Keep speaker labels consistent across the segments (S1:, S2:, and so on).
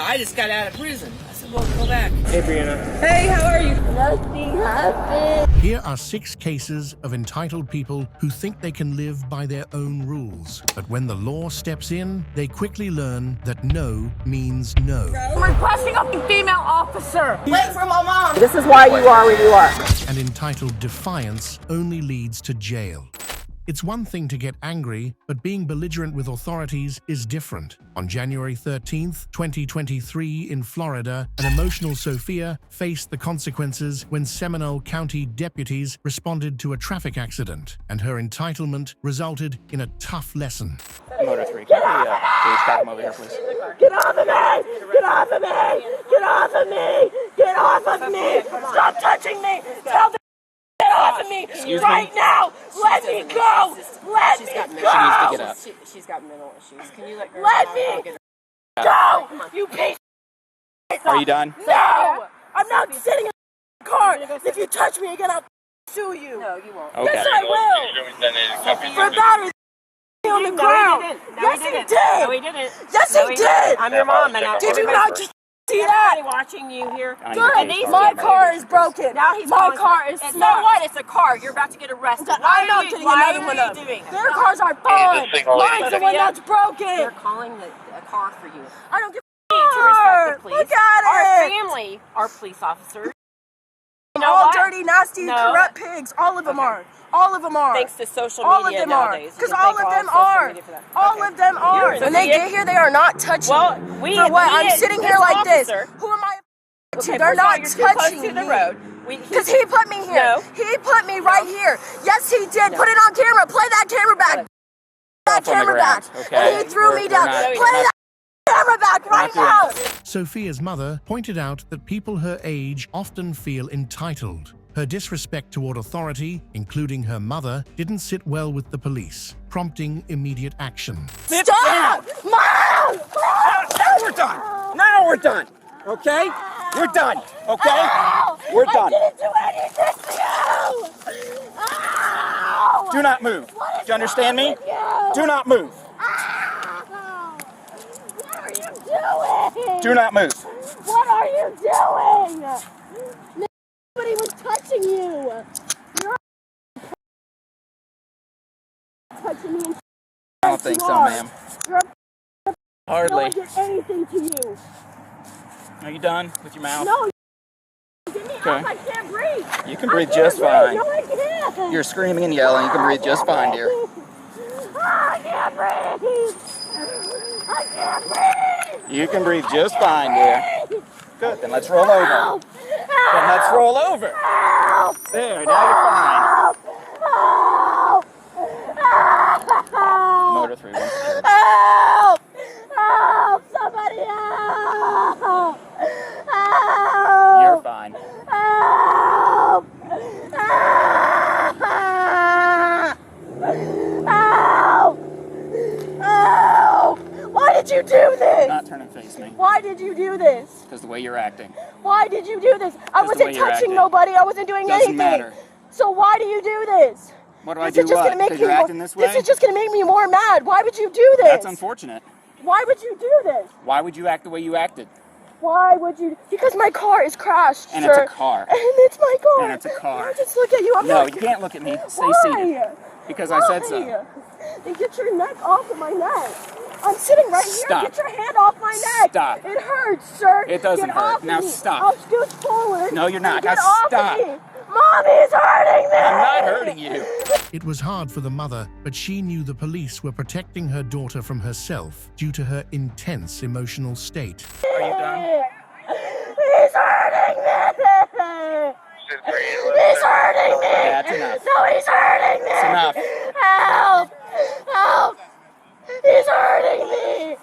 S1: I just got out of prison. I said, well, go back.
S2: Hey, Brianna.
S3: Hey, how are you?
S4: Nothing happened.
S5: Here are 6 cases of entitled people who think they can live by their own rules. But when the law steps in, they quickly learn that no means no.
S3: I'm requesting a female officer.
S4: Wait for my mom.
S3: This is why you are where you are.
S5: And entitled defiance only leads to jail. It's one thing to get angry, but being belligerent with authorities is different. On January 13th, 2023 in Florida, an emotional Sophia faced the consequences when Seminole County deputies responded to a traffic accident, and her entitlement resulted in a tough lesson.
S2: Motor 3. Can you please stop him over here, please?
S4: Get off of me! Get off of me! Get off of me! Get off of me! Stop touching me! Tell them get off of me right now! Let me go! Let me go!
S2: She needs to get up.
S3: She's got mental issues. Can you let her
S4: Let me go! You piece of...
S2: Are you done?
S4: No! I'm not sitting in the car! If you touch me again, I'll sue you!
S3: No, you won't.
S2: Okay.
S4: Yes, I will! For battery on the ground! Yes, he did!
S3: No, he didn't.
S4: Yes,
S3: No,
S4: he did!
S3: I'm your mom, and
S4: Did you not just see that?
S3: watching you here?
S4: Good. My car is broken.
S3: Now he's
S4: my
S3: calling
S4: car
S3: for-
S4: is
S3: So
S4: smashed.
S3: what? It's a car. You're about to get arrested.
S4: I'm not getting another one up. Their cars are fine. Mine's the one that's broken.
S3: They're calling a car for you.
S4: I don't give
S3: To
S4: a
S3: respect the police.
S4: Look at
S3: Our
S4: it.
S3: family are police officers. You know
S4: All
S3: what?
S4: dirty, nasty,
S3: No.
S4: corrupt pigs. All of them are. All of them are.
S3: Thanks to social
S4: all of
S3: media
S4: them
S3: nowadays.
S4: Because all of them are. All of them are.
S3: You're
S4: When they
S3: Sophia.
S4: get here, they are not touching
S3: Well,
S4: me.
S3: we
S4: For what?
S3: we-
S4: I'm sitting
S3: this
S4: here like this.
S3: officer-
S4: Who am I?
S3: Okay,
S4: They're
S3: first of all,
S4: not
S3: you're too close
S4: touching
S3: to the
S4: me.
S3: road.
S4: Because he put me here.
S3: No.
S4: He put me right here. Yes, he did.
S3: No.
S4: Put it on camera. Play that camera back. That
S2: Off on the
S4: camera back.
S2: ground, okay?
S4: And he threw me down.
S2: We're
S4: Play
S2: not-
S4: that camera back right
S2: doing
S4: now.
S5: Sophia's mother pointed out that people her age often feel entitled. Her disrespect toward authority, including her mother, didn't sit well with the police, prompting immediate action.
S4: Stop! Mom!
S2: Now we're done. Now we're done. Okay? We're done. Okay?
S4: Ow!
S2: We're done.
S4: I didn't do anything to you! Ow!
S2: Do not move.
S4: What is
S2: Do you understand me?
S4: wrong with you?
S2: Do not move.
S4: Ow! What are you doing?
S2: Do not move.
S4: What are you doing? Nobody was touching you. You're touching me.
S2: I don't think so, ma'am.
S4: You're
S2: Hardly.
S4: no one did anything to you.
S2: Are you done with your mouth?
S4: No. Get me
S2: Okay.
S4: up. I can't breathe.
S2: You can
S4: I
S2: breathe
S4: can't
S2: just fine.
S4: No, I can't.
S2: You're screaming and yelling. You can breathe just fine, dear.
S4: I can't breathe. I can't breathe.
S2: You can breathe just fine, dear. Good. Then let's roll over.
S4: Help.
S2: Then let's roll over.
S4: Help.
S2: There. Now you're fine.
S4: Help. Help.
S2: Motor 3 once again.
S4: Help! Help! Somebody help! Help!
S2: You're fine.
S4: Help! Help! Help! Why did you do this?
S2: Not turn and face me.
S4: Why did you do this?
S2: Because the way you're acting.
S4: Why did you do this? I
S2: Because the way
S4: wasn't
S2: you're
S4: touching
S2: acting.
S4: nobody. I wasn't doing
S2: Doesn't
S4: anything.
S2: matter.
S4: So why do you do this?
S2: What do I
S4: This
S2: do
S4: is just
S2: what?
S4: gonna make
S2: Because
S4: me
S2: you're
S4: more,
S2: acting this way?
S4: This is just gonna make me more mad. Why would you do this?
S2: That's unfortunate.
S4: Why would you do this?
S2: Why would you act the way you acted?
S4: Why would you? Because my car is crashed,
S2: And
S4: sir.
S2: it's a car.
S4: And it's my car.
S2: And it's a car.
S4: I just look at you. I'm
S2: No,
S4: not.
S2: you can't look at me. Stay
S4: Why?
S2: seated. Because I said so.
S4: Why? Then get your neck off of my neck. I'm sitting right here.
S2: Stop.
S4: Get your hand off my neck.
S2: Stop.
S4: It hurts, sir.
S2: It doesn't
S4: Get
S2: hurt.
S4: off of
S2: Now
S4: me.
S2: stop.
S4: I'll scoot forward.
S2: No, you're not.
S4: Get
S2: Now
S4: off
S2: stop.
S4: of me. Mommy's hurting me.
S2: I'm not hurting you.
S5: It was hard for the mother, but she knew the police were protecting her daughter from herself due to her intense emotional state.
S2: Are you done?
S4: He's hurting me. He's hurting me.
S2: That's enough.
S4: No, he's hurting me.
S2: It's enough.
S4: Help! Help! He's hurting me.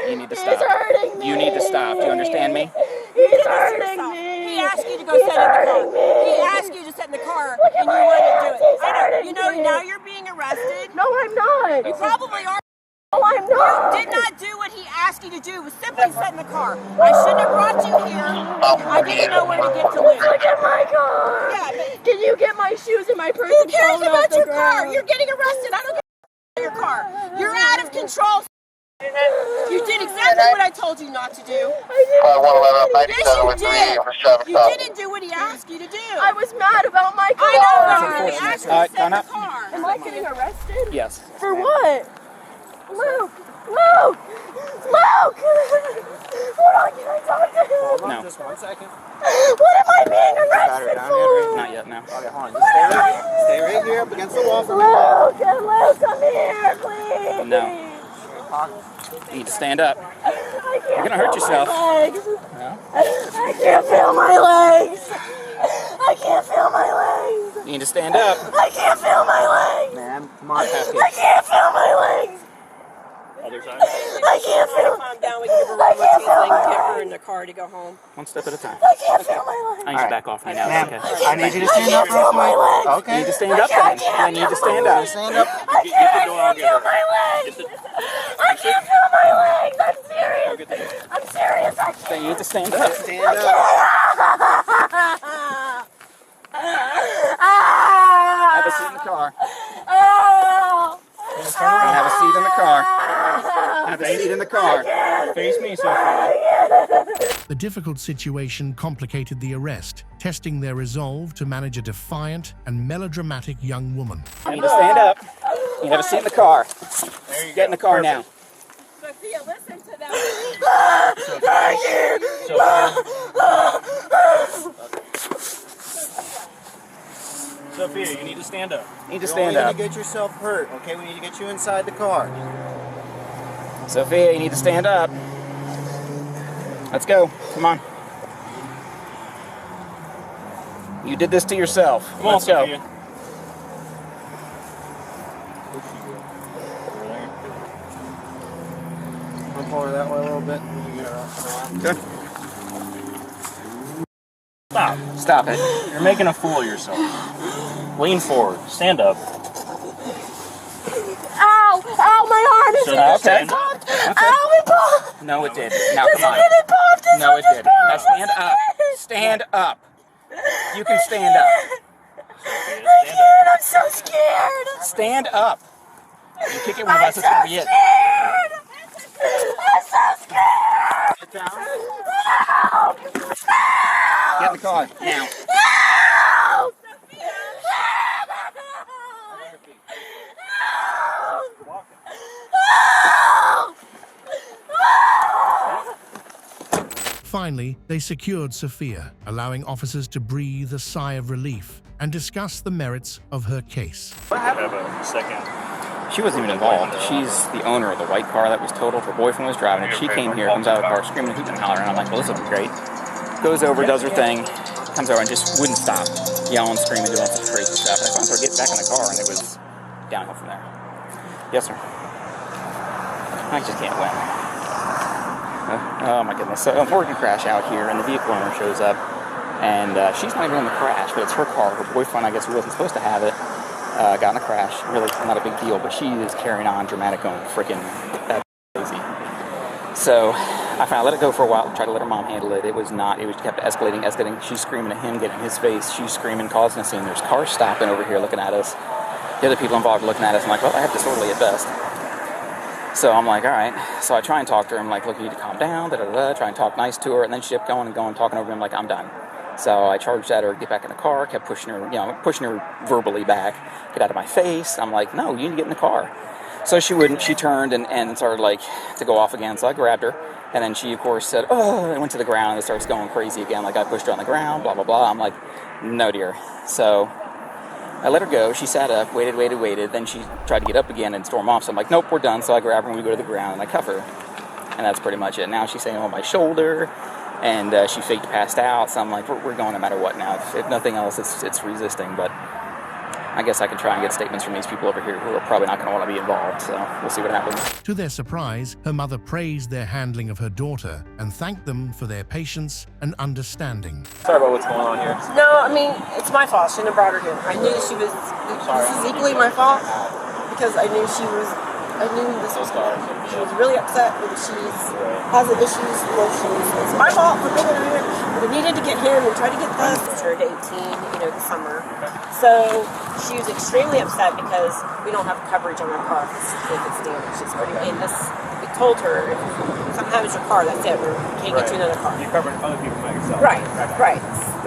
S2: You need to
S4: He's
S2: stop.
S4: hurting me.
S2: You need to stop. Do you understand me?
S4: He's hurting me.
S3: He asked you to go
S4: He's
S3: sit in the car.
S4: hurting me.
S3: He asked you to sit in the car,
S4: Look at
S3: and you
S4: my
S3: wouldn't
S4: hands.
S3: do it.
S4: He's
S3: I know.
S4: hurting
S3: You know,
S4: me.
S3: now you're being arrested.
S4: No, I'm not.
S3: You probably are.
S4: No, I'm not.
S3: Did not do what he asked you to do. Was simply sit in the car. I shouldn't have brought you here. I didn't know where to get to live.
S4: Look at my car.
S3: Yeah, but
S4: Can you get my shoes and my purse?
S3: who
S4: and
S3: cares
S4: phone
S3: about
S4: off the
S3: your car?
S4: ground?
S3: You're getting arrested. I don't care about your car. You're out of control. You did exactly what I told you not to do.
S6: 111
S3: Yes, you
S6: with 3
S3: did.
S6: for traffic
S3: You
S6: stop.
S3: didn't do what he asked you to do.
S4: I was mad about my car.
S3: I know. He asked you to sit in
S2: Connor?
S3: the car.
S4: Am I getting arrested?
S2: Yes.
S4: For what? Luke! Luke! Luke! Hold on, can I talk to him?
S2: No.
S7: Just 1 second.
S4: What am I being arrested for?
S2: Not yet, no.
S7: Okay, hold on. Just stay right here up against the wall for me.
S4: Luke, come here, please.
S2: No. You need to stand up.
S4: You're
S2: gonna hurt yourself.
S4: No? I can't feel my legs. I can't feel my legs.
S2: You need to stand up.
S4: I can't feel my legs.
S7: Man, come on.
S4: I can't feel my legs.
S7: Other side.
S4: I can't feel.
S1: Calm down. We can give her one more teeth and get her in the car to go home.
S2: One step at a time.
S4: I can't feel my legs.
S2: I need to back off right now.
S7: Ma'am,
S2: Okay.
S7: I need you to stand up real
S4: my legs.
S7: quick. Okay.
S2: You need to stand up then. I need to stand up.
S7: Stand up.
S4: I can't feel my legs. I can't feel my legs. I'm serious. I'm serious. I
S2: Then you need to stand up.
S7: Stand up.
S2: Have a seat in the car.
S4: Oh.
S2: Have a seat in the car. Have a seat in the car. Face me, Sophia. The difficult situation complicated the arrest, testing their resolve to manage a defiant and melodramatic young woman. You need to stand up. You have a seat in the car. Get in the car now.
S3: Sophia, listen to them.
S7: Sophia, you need to stand up.
S2: You need to
S7: You're
S2: stand
S7: only
S2: up.
S7: gonna get yourself hurt, okay? We need to get you inside the car.
S2: Sophia, you need to stand up. Let's go. Come on. You did this to yourself.
S7: Come on,
S2: Let's go.
S7: Sophia. Come forward that way a little bit.
S2: Okay.
S7: Stop.
S2: Stop it.
S7: You're making a fool of yourself. Lean forward. Stand up.
S4: Ow! Ow! My arm is
S2: Okay.
S4: popped. Ow! It popped.
S2: No, it didn't. Now, come on.
S4: It popped.
S2: No, it didn't. Now, stand up. Stand up. You can stand up.
S4: I can't. I'm so scared.
S2: Stand up. You kick it one of us, it's going to be it.
S4: I'm so scared.
S2: Sit down. Get in the car. Now. Finally, they secured Sophia, allowing officers to breathe a sigh of relief and discuss the merits of her case.
S7: Have a second.
S2: She wasn't even involved. She's the owner of the white car that was totaled. Her boyfriend was driving it. She came here, comes out of the car, screaming, hooting and hollering. I'm like, well, this will be great. Goes over, does her thing, comes over and just wouldn't stop, yelling, screaming, doing all this crazy stuff. And I finally started getting back in the car, and it was downhill from there. Yes, sir. I just can't win. Oh my goodness. So a Morgan crash out here, and the vehicle owner shows up, and she's not even in the crash, but it's her car. Her boyfriend, I guess, who wasn't supposed to have it, got in a crash. Really not a big deal, but she is carrying on dramatic going freaking crazy. So I finally let it go for a while, tried to let her mom handle it. It was kept escalating. She's screaming at him, getting in his face. She's screaming, causing a scene. There's cars stopping over here looking at us. The other people involved are looking at us. I'm like, well, I have disorderly at best. So I'm like, all right. So I try and talk to her. I'm like, look, you need to calm down, try and talk nice to her. And then she kept going and going, talking over me. I'm like, I'm done. So I charged at her, get back in the car, kept pushing her verbally back, get out of my face. I'm like, no, you need to get in the car. So she wouldn't. She turned and started like to go off again. So I grabbed her. And then she, of course, said, oh, and went to the ground and starts going crazy again. Like I pushed her on the ground, blah, blah, blah. I'm like, no, dear. So I let her go. She sat up, waited. Then she tried to get up again and storm off. So I'm like, nope, we're done. So I grab her and we go to the ground and I cuff her. And that's pretty much it. Now she's saying on my shoulder. And she faked passed out. So I'm like, we're going no matter what now. If nothing else, it's resisting. But I guess I can try and get statements from these people over here who are probably not going to want to be involved. So we'll see what happens. To their surprise, her mother praised their handling of her daughter and thanked them for their patience and understanding.
S7: Sorry about what's going on here.
S1: No, I mean, it's my fault. Shouldn't have brought her here. I knew she was. This is equally my fault because I knew this was going. She was really upset and she has issues, emotions. It's my fault for bringing her here. But I needed to get him and try to get this. She turned 18, this summer. So she was extremely upset because we don't have coverage on our car if it's damaged. We told her, something happens to your car, that's it. We can't get you another car.
S7: You covered other people by yourself.
S1: Right.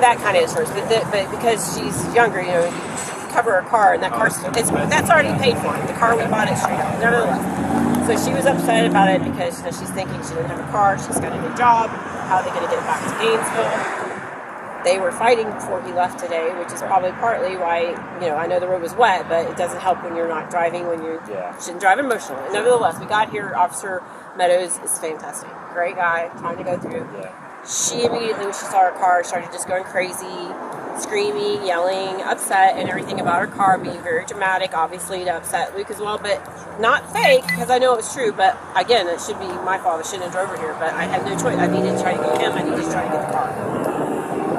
S1: That kind of insurance. But because she's younger, you know, you cover her car, and that car's that's already paid for. The car we bought it straight up. Nevertheless. So she was upset about it because she's thinking she didn't have a car, she's got a new job, how are they going to get back to Gainesville? They were fighting before he left today, which is probably partly why, you know, I know the road was wet, but it doesn't help when you're not driving, when you shouldn't drive emotionally. Nevertheless, we got here, Officer Meadows is fantastic. Great guy, trying to go through. Yeah. She immediately, when she saw her car, started just going crazy, screaming, yelling, upset, and everything about her car, being very dramatic, obviously, to upset Luke as well, but not fake, because I know it was true, but again, it should be my fault. I shouldn't have drove her here, but I had no choice. I needed to try to get him, I needed to try to get the car.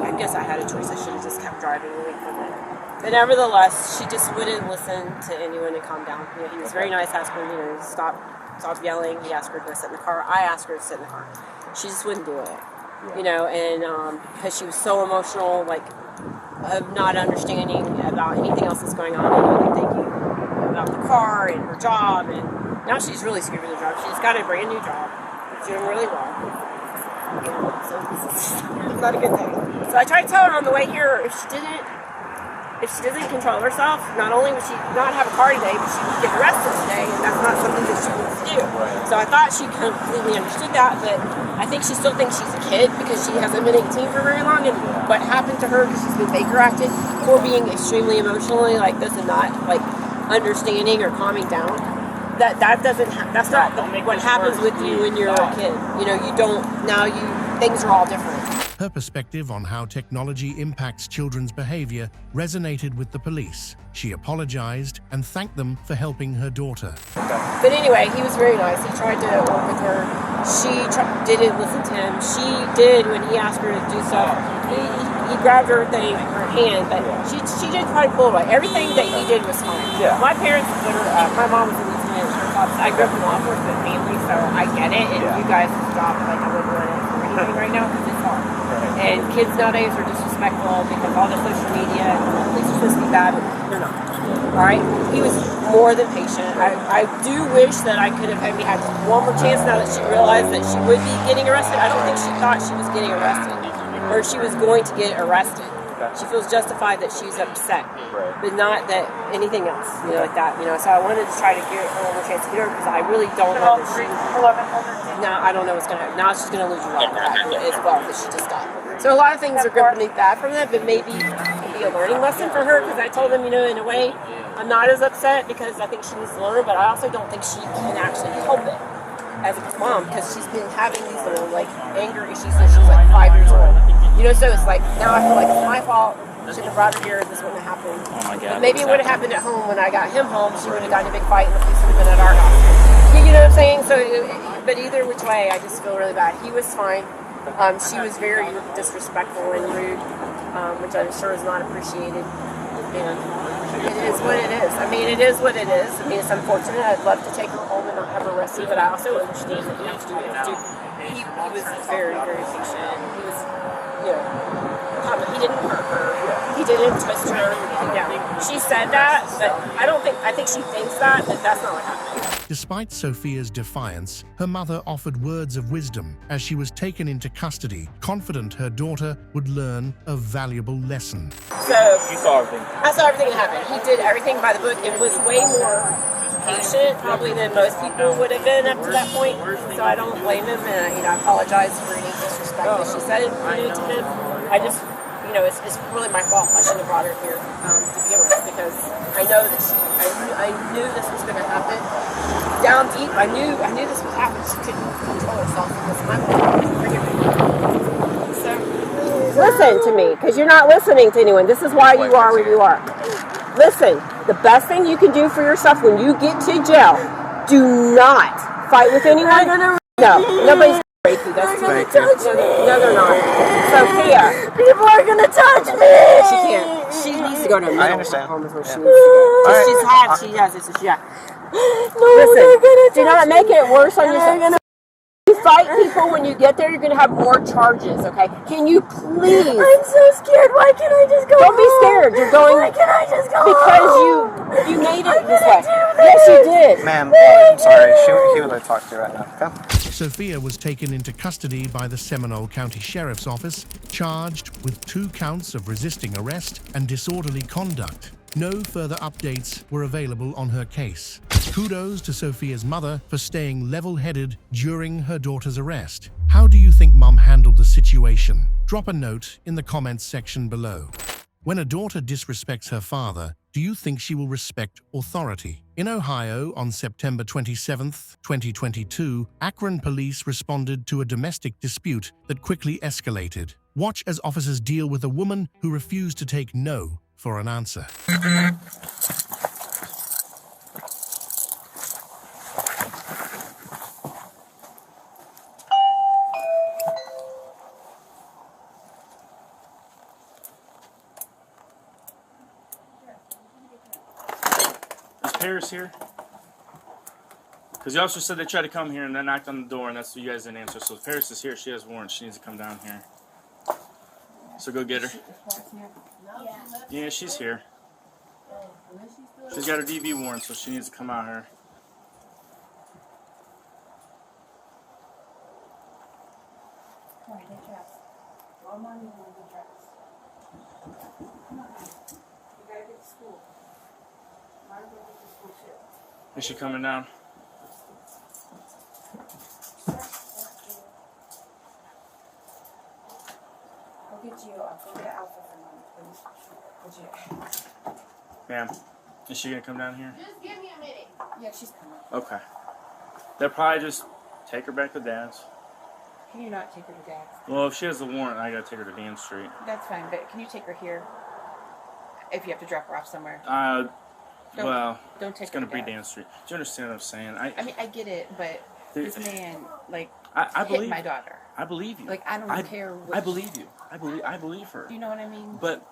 S1: I guess I had a choice. I should have just kept driving away from it. But nevertheless, she just wouldn't listen to anyone and calm down. You know, he was very nice, asked her, you know, stop yelling. He asked her to sit in the car. I asked her to sit in the car. She just wouldn't do it. You know, and because she was so emotional, like, of not understanding about anything else that's going on, and only thinking about the car and her job, and now she's really scared of the job. She's got a brand new job. She's doing really well. So this is not a good thing. So I tried to tell her on the way here, if she doesn't control herself, not only would she not have a car today, but she would get arrested today, and that's not something that she wants to do. So I thought she completely understood that, but I think she still thinks she's a kid because she hasn't been 18 for very long, and what happened to her because she's been Baker acted for being extremely emotionally like this and not like understanding or calming down. That's not what happens with you when you're a kid. You know, things are all different.
S5: Her perspective on how technology impacts children's behavior resonated with the police. She apologized and thanked them for helping her daughter.
S1: But anyway, he was very nice. He tried to work with her. She didn't listen to him. She did when he asked her to do stuff. He grabbed her hand, but she did try to pull away. Everything that he did was fine. Yeah. My parents, my mom was in the insurance office. I grew up in law enforcement family, so I get it. And you guys' job, like, I wouldn't want it for anything right now because it's hard. And kids nowadays are disrespectful because all the social media, police are supposed to be bad, but they're not. Alright? He was more than patient. I do wish that I could have maybe had one more chance now that she realized that she would be getting arrested. I don't think she thought she was getting arrested, or she was going to get arrested. She feels justified that she's upset, but not that anything else, you know, like that, you know. So I wanted to try to give her one more chance to get her because I really don't know that she. Now I don't know what's going to happen. Now she's going to lose her job as well that she just got. So a lot of things are going to be bad from that, but maybe it'll be a learning lesson for her because I told them, you know, in a way, I'm not as upset because I think she needs to learn, but I also don't think she can actually help it as a mom because she's been having these little like anger issues since she was like 5 years old. You know, so it's like now I feel like it's my fault. Should have brought her here. This wouldn't have happened.
S2: Oh my God.
S1: But maybe it would have happened at home when I got him home. She would have gotten a big fight, and the police would have been at our house. You know what I'm saying? So, but either which way, I just feel really bad. He was fine. She was very disrespectful and rude, which I'm sure is not appreciated. And it is what it is. I mean, it is what it is. I mean, it's unfortunate. I'd love to take her home and not have her arrested, but I also understand that you have to do what you have to do. He was very, very patient. He was, you know, he didn't hurt her. He didn't twist her. Yeah. She said that, but I think she thinks that, but that's not what happened.
S5: Despite Sophia's defiance, her mother offered words of wisdom as she was taken into custody, confident her daughter would learn a valuable lesson.
S1: So,
S7: You saw everything.
S1: I saw everything that happened. He did everything by the book. It was way more patient probably than most people would have been up to that point. So I don't blame him, and you know, I apologize for any disrespect that she said to him. I just, you know, it's really my fault. I shouldn't have brought her here to begin with because I know that I knew this was going to happen. Down deep, I knew this would happen. She couldn't control herself. It was my fault. So listen to me, because you're not listening to anyone. This is why you are where you are. Listen, the best thing you can do for yourself when you get to jail, do not fight with anyone. No, nobody's rape you. That's
S4: They're gonna touch me.
S1: No, they're not. Sophia.
S4: People are gonna touch me.
S1: She can't. She needs to go to a mental home is where she needs to go. She has this issue. Yeah.
S4: No,
S1: Listen,
S4: they're gonna
S1: do not
S4: touch
S1: make
S4: me.
S1: it worse on
S4: They're
S1: yourself.
S4: gonna-
S1: You fight people when you get there, you're going to have more charges, okay? Can you please?
S4: I'm so scared. Why can't I just go
S1: Don't be
S4: home?
S1: scared. You're going
S4: Why can't I just go
S1: because
S4: home?
S3: You made it this way. Yes, you did.
S2: Ma'am, I'm sorry. He would like to talk to you right now. Okay?
S5: Sophia was taken into custody by the Seminole County Sheriff's Office, charged with 2 counts of resisting arrest and disorderly conduct. No further updates were available on her case. Kudos to Sophia's mother for staying level-headed during her daughter's arrest. How do you think Mum handled the situation? Drop a note in the comments section below. When a daughter disrespects her father, do you think she will respect authority? In Ohio, on September 27, 2022, Akron Police responded to a domestic dispute that quickly escalated. Watch as officers deal with a woman who refused to take no for an answer.
S7: Paris here? Because the officer said they tried to come here and then knocked on the door, and that's what you guys didn't answer. So if Paris is here, she has warrants. She needs to come down here. So go get her. Yeah, she's here. She's got her DV warrant, so she needs to come out here. Is she coming down?
S8: I'll get you. I'll go get Alpha for Mom, please.
S7: Ma'am, is she gonna come down here?
S8: Just give me a minute. Yeah, she's coming.
S7: Okay. They'll probably just take her back to Dad's.
S8: Can you not take her to Dad's?
S7: Well, if she has the warrant, I gotta take her to Dan Street.
S8: That's fine, but can you take her here? If you have to drop her off somewhere.
S7: Well,
S8: don't take
S7: it's gonna
S8: her
S7: be
S8: to
S7: Dan Street. Do you understand what I'm saying?
S8: I mean, I get it, but this man, like,
S7: I
S8: hit
S7: believe
S8: my daughter.
S7: I believe you.
S8: Like, I don't care what.
S7: I believe you. I believe her.
S8: Do you know what I mean?
S7: But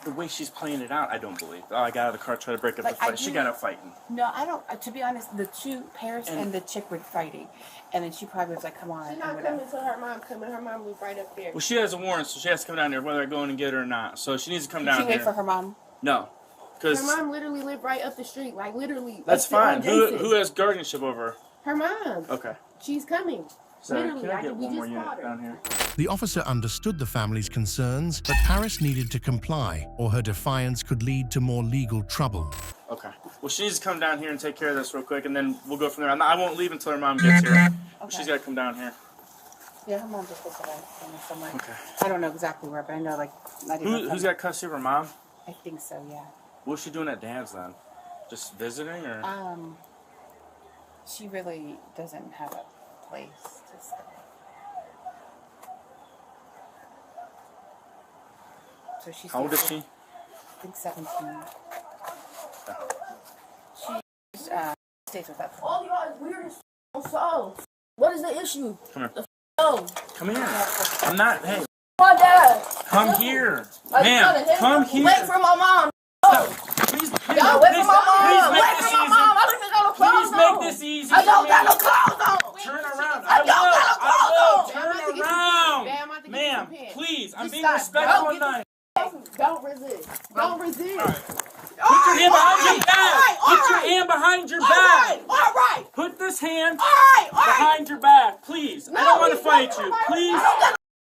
S7: the way she's playing it out, I don't believe. Oh, I got out of the car, tried to break up
S8: Like,
S7: the fight. She got up fighting.
S8: No, I don't. To be honest, the two, Paris and the chick were fighting, and then she probably was like, "Come on."
S1: She's not coming until her mom coming. Her mom was right up there.
S7: Well, she has a warrant, so she has to come down there, whether I go in and get her or not. So she needs to come down
S8: She
S7: here.
S8: wait for her mom.
S7: No, because
S1: Her mom literally lived right up the street, like literally.
S7: that's fine.
S1: adjacent.
S7: Who has guardianship over her?
S1: Her mom.
S7: Okay.
S1: She's coming.
S7: So
S1: Literally,
S7: can I get
S1: we
S7: one more
S1: just
S7: unit
S1: caught her.
S7: down here?
S5: The officer understood the family's concerns, but Paris needed to comply, or her defiance could lead to more legal trouble.
S7: Okay. Well, she needs to come down here and take care of this real quick, and then we'll go from there. I won't leave until her mom gets here.
S8: Okay.
S7: She's got to come down here.
S8: Yeah, her mom just lives away from me somewhere.
S7: Okay.
S8: I don't know exactly where, but I know, like, not even.
S7: Who's got custody of her mom?
S8: I think so. Yeah.
S7: What's she doing at Dad's then? Just visiting, or?
S8: She really doesn't have a place to stay. So she's.
S7: How old is she?
S8: I think 17. She stays with us.
S1: All y'all is weird as so. What is the issue?
S7: Come here.
S1: Oh,
S7: Come here. I'm not. Hey,
S1: my dad.
S7: come here, ma'am. Come here.
S1: Wait for my mom.
S7: Please, please,
S1: Y'all wait for my mom.
S7: please
S1: Wait for my mom. I don't even got no clothes
S7: Please
S1: on.
S7: make this easy.
S1: I don't got no clothes on.
S7: Turn around.
S1: I don't got no clothes on.
S7: Turn
S1: Ma'am,
S7: around. Ma'am, please. I'm being respectful tonight.
S1: Don't resist. Don't resist.
S7: Put your hand behind your back. Put your hand behind your back.
S1: All right.
S7: Put this hand
S1: All right.
S7: behind your back, please. I don't want to fight you. Please.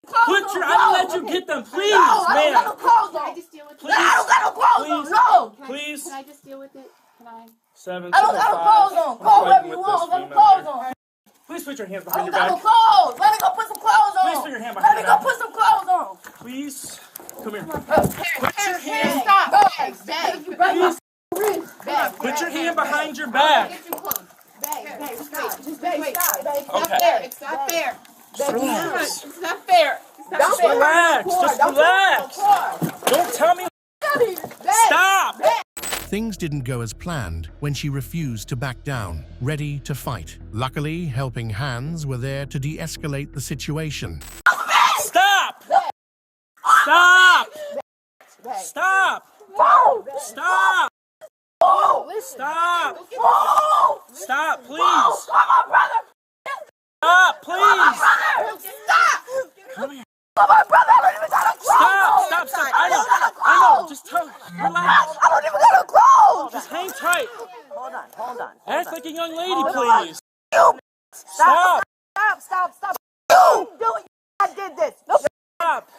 S7: Put your. I'm gonna let you get them, please,
S1: I don't got no
S7: ma'am.
S1: clothes on.
S8: Can I just deal with it?
S7: Please.
S1: I don't got no clothes on. No.
S7: Please.
S8: Can I just deal with it? Can I?
S7: 7
S1: I don't got no clothes on. Call whatever you want. I got no clothes on.
S7: Please put your hands
S1: I
S7: behind
S1: don't
S7: your
S1: got no
S7: back.
S1: clothes. Let me go put some clothes on.
S7: Please put your hand
S1: Let
S7: behind
S1: me
S7: your
S1: go
S7: back.
S1: put some clothes on.
S7: Please. Come here.
S1: Put
S7: your hand.
S1: Stop. Bag.
S7: Please.
S1: Bag.
S7: Put your hand behind your back.
S1: Bag. Stop. Just bag. Stop.
S7: Okay.
S1: It's not fair.
S7: Just relax.
S1: It's not fair.
S7: Just relax. Just relax. Don't tell me. Stop.
S5: Things didn't go as planned when she refused to back down, ready to fight. Luckily, helping hands were there to de-escalate the situation.
S7: Stop. Stop. Stop. Stop. Stop. Stop, please. Stop, please. Come here. Stop. I know. Just relax.
S1: I don't even got no clothes.
S7: Just hang tight.
S4: Hold on.
S7: Act like a young lady, please.
S4: Stop. You do it. I did this. No.
S7: Stop.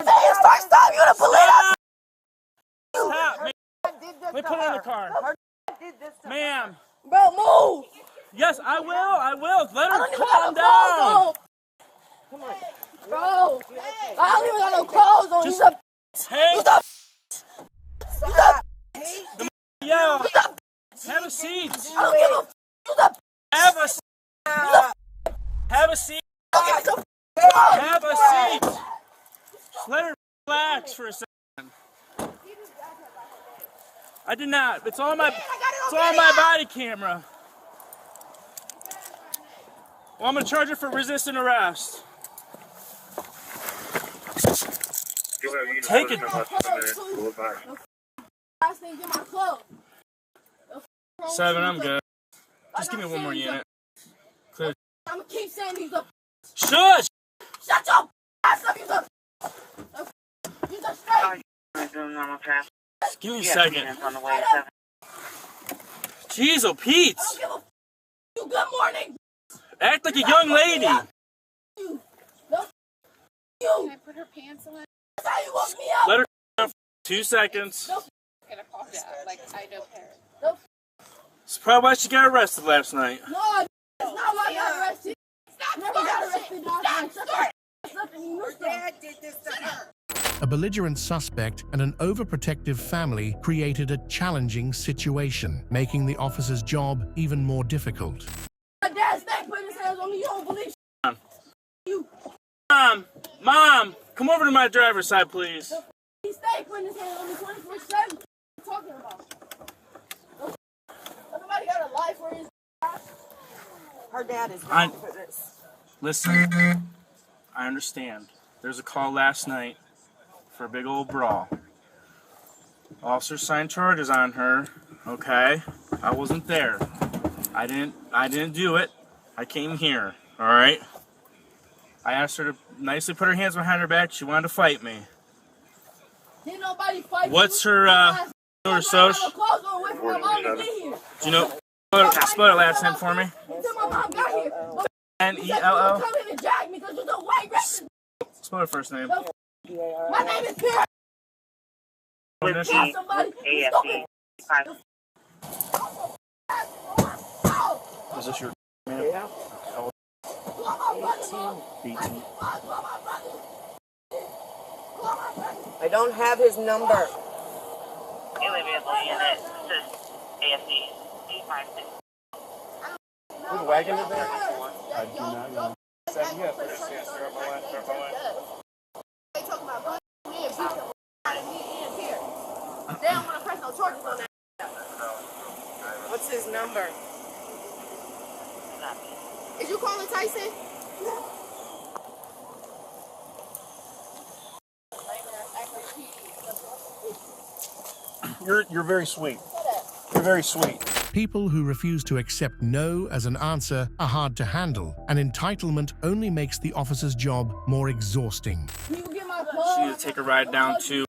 S4: Stop. You're the police.
S7: Stop, man. Let me put her in the car. Ma'am.
S4: Bro, move.
S7: Yes, I will. Let her calm down.
S4: Come on. Bro, I don't even got no clothes on.
S7: Just hang.
S4: Stop.
S7: Yo. Have a seat.
S4: I don't give a
S7: Have a seat. Have a seat. Have a seat. Just let her relax for a second. I did not. It's on my body camera. Well, I'm gonna charge her for resisting arrest. Take it. Seven, I'm good. Just give me one more unit. Clear.
S4: I'm gonna keep saying these up.
S7: Shush!
S4: Shut your ass up, you straight.
S7: Just give me a second. Jeez, oh Pete!
S4: You good morning.
S7: Act like a young lady.
S4: You.
S8: Can I put her pants on?
S4: That's how you woke me up.
S7: Let her down for 2 seconds.
S8: I'm gonna call that. Like, I don't care.
S7: That's probably why she got arrested last night.
S4: No, it's not why I got arrested. Never got arrested. Dad did this to her.
S5: A belligerent suspect and an overprotective family created a challenging situation, making the officer's job even more difficult.
S4: My dad stayed putting his hands on me. You don't believe you.
S7: Mom, come over to my driver's side, please.
S4: He stayed putting his hands on me 24/7. What are you talking about? Somebody got a life for his.
S1: Her dad is wrong for this.
S7: Listen, I understand. There's a call last night for a big old brawl. Officer signed charges on her. Okay, I wasn't there. I didn't do it. I came here. All right. I asked her to nicely put her hands behind her back. She wanted to fight me.
S4: Didn't nobody fight.
S7: What's her social? Do you know? Spell her last name for me. N-E-L-L. Spell her first name.
S4: My name is Pierre.
S7: Is this your
S1: Yeah.
S7: 18?
S1: I don't have his number.
S7: Who's wagon is there? I do not know.
S4: They talking about me and beat him and Pierre. They don't want to press no charges on that.
S1: What's his number?
S4: Is you calling Tyson?
S9: You're very sweet. You're very sweet.
S5: People who refuse to accept no as an answer are hard to handle, and entitlement only makes the officer's job more exhausting.
S4: You get my
S7: She needs to take a ride down to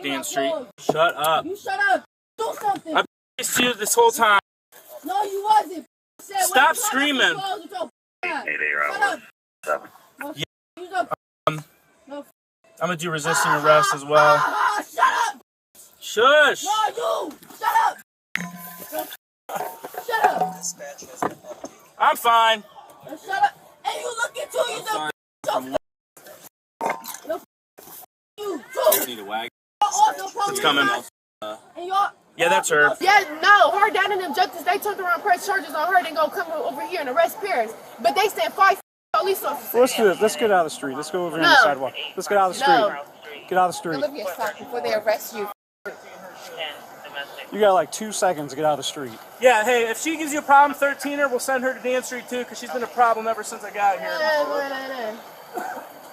S7: Dan Street. Shut up.
S4: You shut up. Do something.
S7: I've missed you this whole time.
S4: No, you wasn't.
S7: Stop screaming.
S4: Shut up.
S7: I'm gonna do resisting arrest as well.
S4: Shut up.
S7: Shush.
S4: No, you. Shut up. Shut up.
S7: I'm fine.
S4: Shut up. And you look at you. You too.
S7: Need a wagon.
S4: It's
S7: coming.
S4: And y'all.
S7: Yeah, that's her.
S3: Yeah, no, her dad and them judges, they turned around and pressed charges on her, then go come over here and arrest Paris. But they sent 5 police officers.
S9: Well, let's do this. Let's get out of the street. Let's go over here on the sidewalk. Let's get out of the street.
S3: No.
S9: Get out of the street.
S8: Olivia, stop before they arrest you.
S9: You got like 2 seconds to get out of the street.
S7: Yeah, hey, if she gives you a problem, 13her, we'll send her to Dan Street too, because she's been a problem ever since I got here.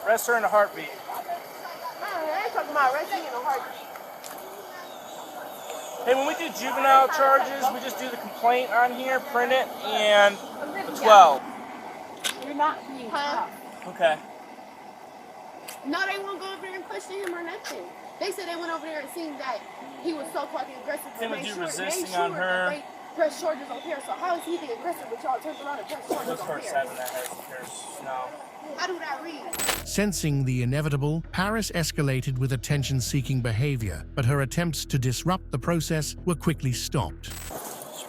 S7: Arrest her in a heartbeat.
S3: I ain't talking about arresting in a heartbeat.
S7: Hey, when we do juvenile charges, we just do the complaint on here, print it, and the 12.
S3: You're not being tough.
S7: Okay.
S3: No, they won't go over there and question him or nothing.
S10: They said they went over there and seen that he was so fucking aggressive.
S7: Him and you resisting on her.
S10: They press charges on Paris. So how is he the aggressor but y'all turned around and press charges
S7: Look
S10: on
S7: for
S10: Paris?
S7: 7 that has Paris. No.
S10: How do that read?
S5: Sensing the inevitable, Paris escalated with attention-seeking behavior, but her attempts to disrupt the process were quickly stopped.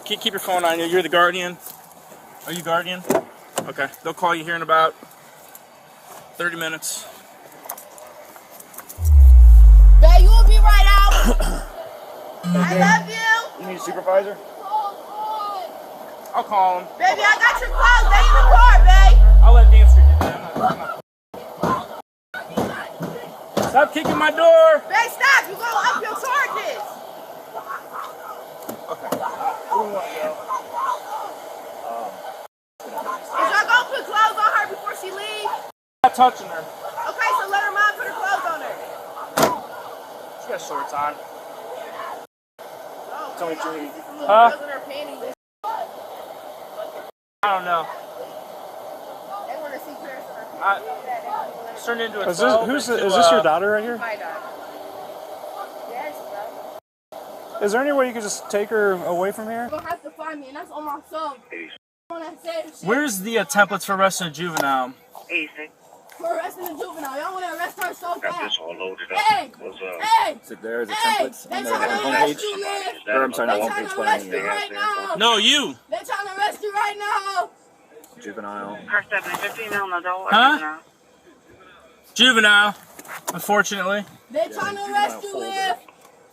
S7: Keep your phone on you. You're the guardian. Are you guardian? Okay. They'll call you here in about 30 minutes.
S10: Babe, you will be right out. I love you.
S9: You need a supervisor?
S7: I'll call him.
S10: Baby, I got your clothes. They in the car, babe.
S7: I'll let Dancer get that. Stop kicking my door.
S10: Babe, stop. You gonna up your charges. Is y'all gonna put clothes on her before she leaves?
S7: I'm not touching her.
S10: Okay, so let her mom put her clothes on her.
S7: She got shorts on.
S10: Oh,
S7: Tell me
S10: y'all
S7: to
S10: need some little
S7: Huh?
S10: girls in her panties.
S7: I don't know.
S10: They want to see Paris in her panties.
S7: It's turned into a
S9: Is this your daughter right here?
S10: My daughter. Yes, bro.
S9: Is there any way you could just take her away from here?
S10: You're gonna have to find me, and that's on my phone. When I said shit.
S7: Where's the templates for arresting a juvenile?
S10: For arresting a juvenile. Y'all want to arrest her so
S6: Got
S10: fast.
S6: this all loaded up.
S10: Hey!
S6: What's
S10: Hey!
S2: So there's the
S10: Hey!
S2: templates
S10: They
S2: on the
S10: trying to arrest
S2: homepage.
S10: you, man.
S2: Or I'm sorry, not
S10: They
S2: homepage,
S10: trying to
S2: but
S10: arrest
S2: on
S10: you right now.
S7: No, you.
S10: They trying to arrest you right now.
S2: Juvenile.
S11: Car 715 on the door.
S7: Huh? Juvenile, unfortunately.
S10: They trying to arrest you with.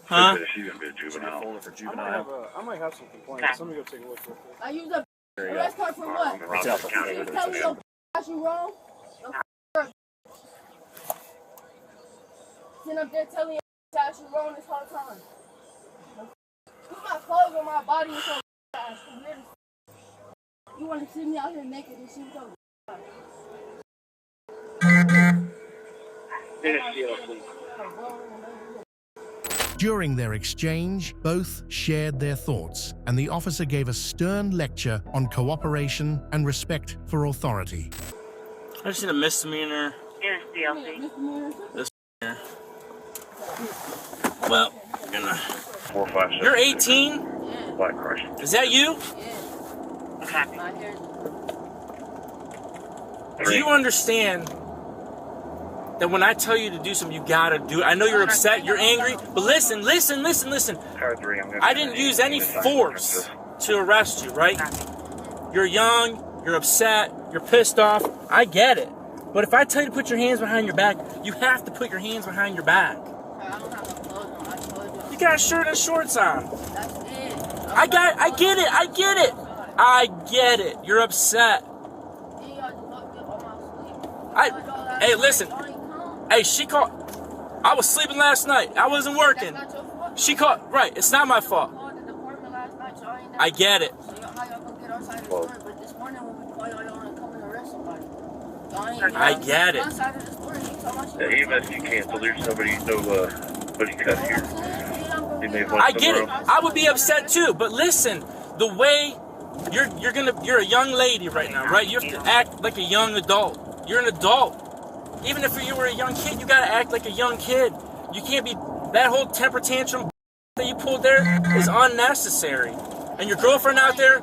S7: Huh?
S6: She's gonna be a juvenile.
S2: Folder for juvenile.
S9: I might have some complaints. Let me go take a look real quick.
S10: I use a arrest her for what?
S6: Wausau County.
S10: You tell me your got you wrong. Sitting up there telling you got you wrong this whole time. Put my clothes on my body and so ass. You want to see me out here naked and shoot over.
S5: During their exchange, both shared their thoughts, and the officer gave a stern lecture on cooperation and respect for authority.
S7: I just need a misdemeanor.
S11: Yes, DLC.
S7: Well, I'm gonna.
S6: 457.
S7: You're 18?
S6: Black Crush.
S7: Is that you?
S11: Okay.
S7: Do you understand that when I tell you to do something, you gotta do it? I know you're upset, you're angry, but listen.
S6: Car 3, I'm gonna
S7: I didn't use any force to arrest you, right? You're young, you're upset, you're pissed off. I get it. But if I tell you to put your hands behind your back, you have to put your hands behind your back.
S10: I don't have no clothes on. I told you.
S7: You got a shirt and shorts on.
S10: That's it.
S7: I get it. You're upset. Hey, listen. Hey, she called. I was sleeping last night. I wasn't working. She called. Right, it's not my fault. I get it. I get it.
S6: Yeah, EMS can cancel. There's nobody, nobody cut here. They may want
S7: I get it.
S6: somewhere else.
S7: I would be upset too. But listen, the way you're a young lady right now, right? You have to act like a young adult. You're an adult. Even if you were a young kid, you gotta act like a young kid. You can't be, that whole temper tantrum that you pulled there is unnecessary. And your girlfriend out there,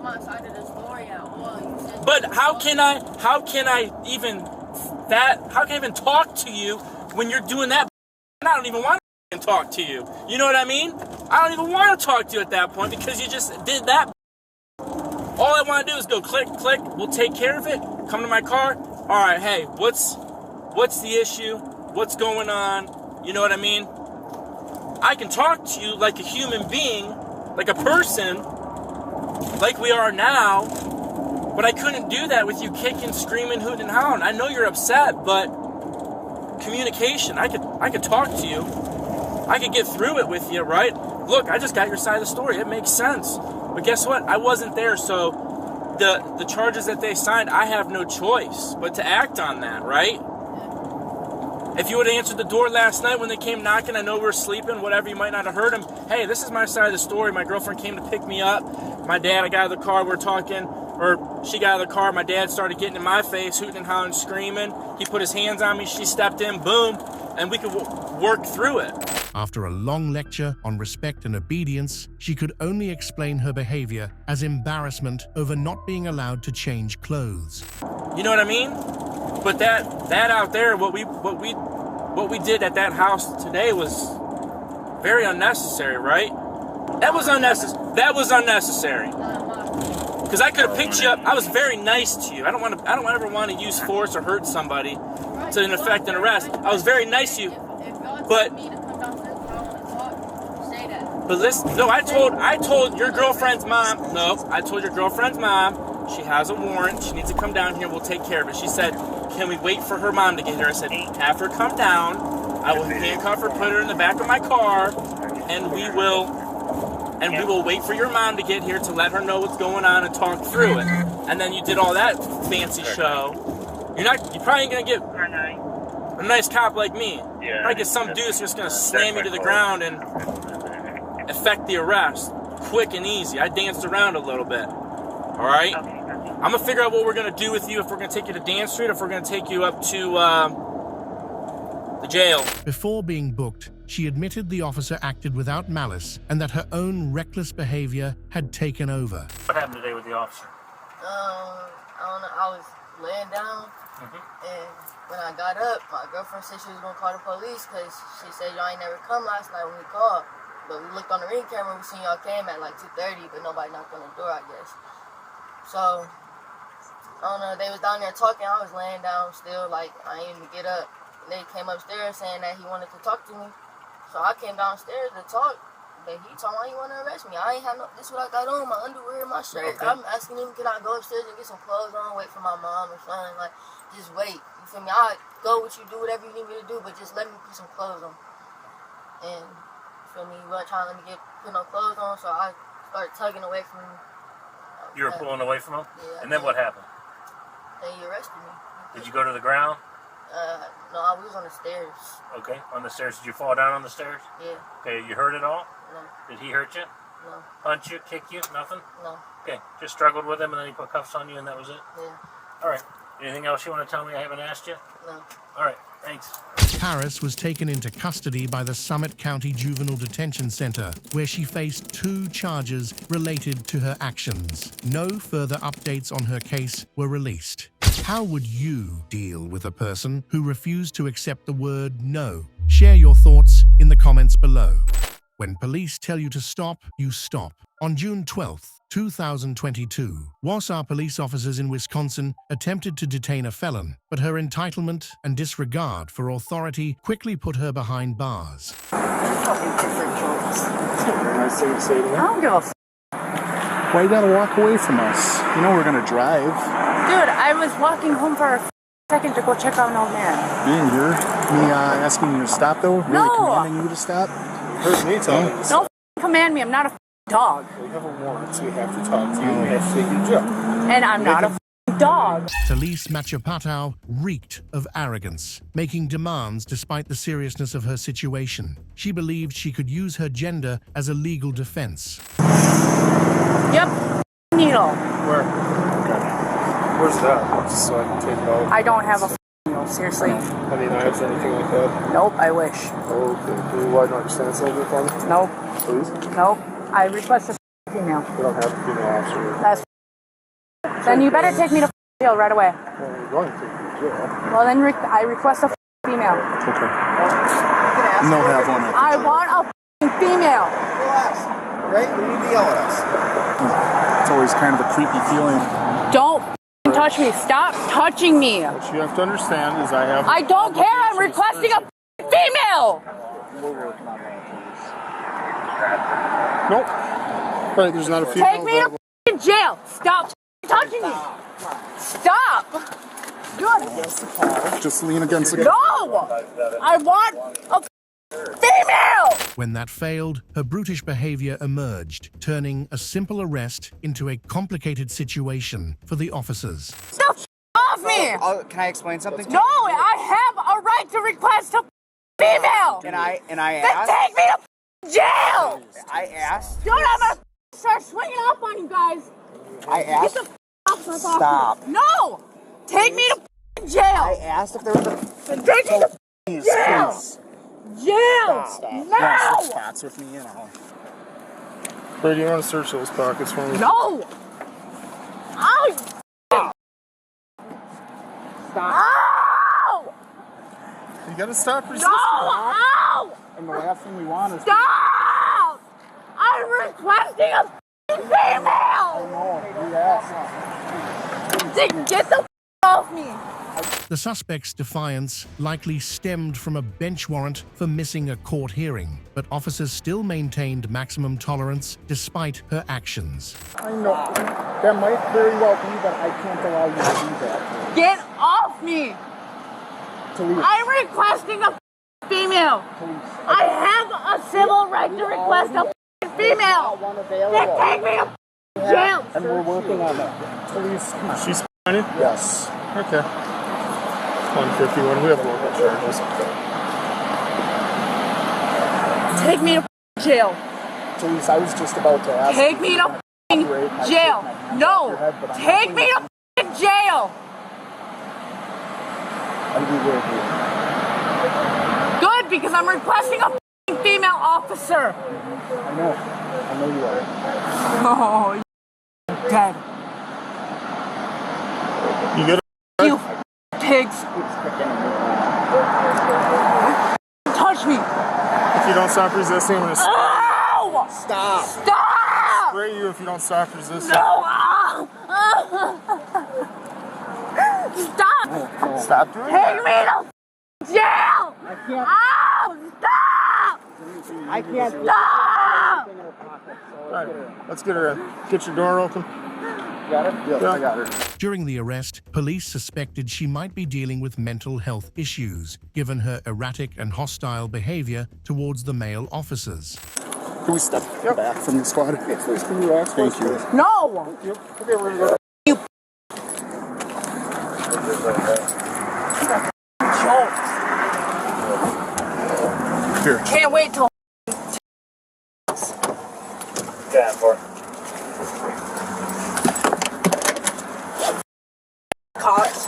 S7: but how can I even talk to you when you're doing that? I don't even want to talk to you. You know what I mean? I don't even want to talk to you at that point because you just did that. All I want to do is go click, click. We'll take care of it. Come to my car. All right, hey, what's the issue? What's going on? You know what I mean? I can talk to you like a human being, like a person, like we are now, but I couldn't do that with you kicking, screaming, hooting, and howling. I know you're upset, but communication, I could talk to you. I could get through it with you, right? Look, I just got your side of the story. It makes sense. But guess what? I wasn't there, so the charges that they signed, I have no choice but to act on that, right? If you would have answered the door last night when they came knocking, I know we were sleeping, whatever, you might not have heard them. Hey, this is my side of the story. My girlfriend came to pick me up. My dad, I got out of the car, we're talking, or she got out of the car, my dad started getting in my face, hooting and howling, screaming. He put his hands on me, she stepped in, boom, and we could work through it.
S5: After a long lecture on respect and obedience, she could only explain her behavior as embarrassment over not being allowed to change clothes.
S7: You know what I mean? But that out there, what we did at that house today was very unnecessary, right? That was unnecessary. That was unnecessary. Because I could have picked you up. I was very nice to you. I don't ever want to use force or hurt somebody to effect an arrest. I was very nice to you. But listen, no, I told your girlfriend's mom. No, I told your girlfriend's mom. She has a warrant. She needs to come down here. We'll take care of it. She said, "Can we wait for her mom to get here?" I said, "Have her come down. I will handcuff her, put her in the back of my car, and we will wait for your mom to get here to let her know what's going on and talk through it." And then you did all that fancy show. You probably ain't gonna get a nice cop like me. You probably get some dude that's just gonna slam you to the ground and effect the arrest quick and easy. I danced around a little bit. All right. I'm gonna figure out what we're gonna do with you. If we're gonna take you to Dan Street, or if we're gonna take you up to the jail.
S5: Before being booked, she admitted the officer acted without malice and that her own reckless behavior had taken over.
S9: What happened today with the officer?
S10: I don't know. I was laying down, and when I got up, my girlfriend said she was gonna call the police because she said y'all ain't never come last night when we called. But we looked on the ring camera, we seen y'all came at like 2:30, but nobody knocked on the door, I guess. So I don't know. They was down there talking. I was laying down still, like I ain't even get up. They came upstairs saying that he wanted to talk to me. So I came downstairs to talk, but he told me he wanted to arrest me. I ain't have no, this is what I got on, my underwear, my shirt. Okay. I'm asking him, can I go upstairs and get some clothes on, wait for my mom or something? Like, just wait. You feel me? I'll go with you, do whatever you need me to do, but just let me put some clothes on. And, you feel me? He wasn't trying to let me put no clothes on, so I started tugging away from him.
S9: You were pulling away from him?
S10: Yeah.
S9: And then what happened?
S10: Then he arrested me.
S9: Did you go to the ground?
S10: No, I was on the stairs.
S9: Okay, on the stairs. Did you fall down on the stairs?
S10: Yeah.
S9: Okay, you hurt at all?
S10: No.
S9: Did he hurt you?
S10: No.
S9: Punch you, kick you, nothing?
S10: No.
S9: Okay, just struggled with him and then he put cuffs on you and that was it?
S10: Yeah.
S9: All right. Anything else you want to tell me I haven't asked you?
S10: No.
S9: All right, thanks.
S5: Paris was taken into custody by the Summit County Juvenile Detention Center, where she faced 2 charges related to her actions. No further updates on her case were released. How would you deal with a person who refused to accept the word no? Share your thoughts in the comments below. When police tell you to stop, you stop. On June 12th, 2022, Wausau police officers in Wisconsin attempted to detain a felon, but her entitlement and disregard for authority quickly put her behind bars.
S8: I don't give a f***.
S9: Why you gotta walk away from us? You know we're gonna drive.
S8: Dude, I was walking home for a second to go check out an old man.
S9: Me asking you to stop though? Really
S8: No.
S9: commanding you to stop? Heard me telling you.
S8: Don't command me. I'm not a dog.
S9: We have a warrant, so we have to talk to you. We have to take your job.
S8: And I'm not a dog.
S5: Talise Machapatow reeked of arrogance, making demands despite the seriousness of her situation. She believed she could use her gender as a legal defense.
S8: Yep. Needle.
S9: Where? Where's that? Just so I can take it out.
S8: I don't have a needle, seriously.
S9: Any knives or anything like that?
S8: Nope, I wish.
S9: Oh, okay. Can you widen out your stance a little bit for me?
S8: Nope.
S9: Please?
S8: Nope. I request a female.
S9: We don't have a female officer.
S8: That's then you better take me to jail right away.
S9: Well, we're going to take you to jail.
S8: Well, then I request a female.
S9: Okay. No have one.
S8: I want a female.
S12: Relax. Right? You need to yell at us.
S9: It's always kind of a creepy feeling.
S8: Don't touch me. Stop touching me.
S9: What you have to understand is
S8: I don't care. I'm requesting a female.
S9: We're working on that, please. Nope. Right, there's not a female.
S8: Take me to jail. Stop touching me. Stop. Good.
S9: Just lean against the...
S8: No. I want a female.
S5: When that failed, her brutish behavior emerged, turning a simple arrest into a complicated situation for the officers.
S8: Stop off me.
S12: Can I explain something?
S8: No, I have a right to request a female.
S12: And I
S8: Then
S12: asked?
S8: take me to jail.
S12: I asked?
S8: Dude, I'm gonna start swinging up on you guys.
S12: I asked?
S8: Get the off my
S12: Stop.
S8: property. No. Take me to jail.
S12: I asked if there was a...
S8: Then take me to jail.
S12: Please.
S8: Jail.
S12: Stop.
S8: Now.
S9: pockets with me, you know. Where do you want to search those pockets for me?
S3: No! Ow! Ow!
S9: You gotta stop resisting.
S3: No! Ow!
S9: And the last thing we want is...
S3: Stop! I'm requesting a female! Get the off me!
S5: The suspect's defiance likely stemmed from a bench warrant for missing a court hearing, but officers still maintained maximum tolerance despite her actions.
S9: I know. That might very well be, but I can't allow you to do that.
S3: Get off me!
S9: Police.
S3: I'm requesting a female! I have a civil right to request a female! Then take me to jail!
S9: And we're working on that. Police. She's fine? Yes. Okay. 151. We have local charges.
S3: Take me to jail!
S9: Police, I was just about to ask.
S3: Take me to jail! No! Take me to jail!
S9: And we will be.
S3: Good, because I'm requesting a female officer!
S9: I know you are.
S3: Oh, you're dead.
S9: You get
S3: You pigs! Touch me!
S9: If you don't stop resisting, I'm gonna
S3: Ow!
S9: stop.
S3: Stop!
S9: Spray you if you don't stop resisting.
S3: No! Ow! Stop!
S9: No. Stop doing
S3: Take me to jail!
S9: I can't.
S3: Ow! Stop!
S12: I can't.
S3: Stop!
S9: All right, let's get her in. Get your door open. Got it? Yep, yeah. I got her.
S5: During the arrest, police suspected she might be dealing with mental health issues, given her erratic and hostile behavior towards the male officers.
S9: Can we step back from the squad? Yes, please. Can you relax? Thank you.
S3: No!
S9: Okay, we're gonna go. Here.
S3: Can't wait till
S6: Yeah, for
S3: cops.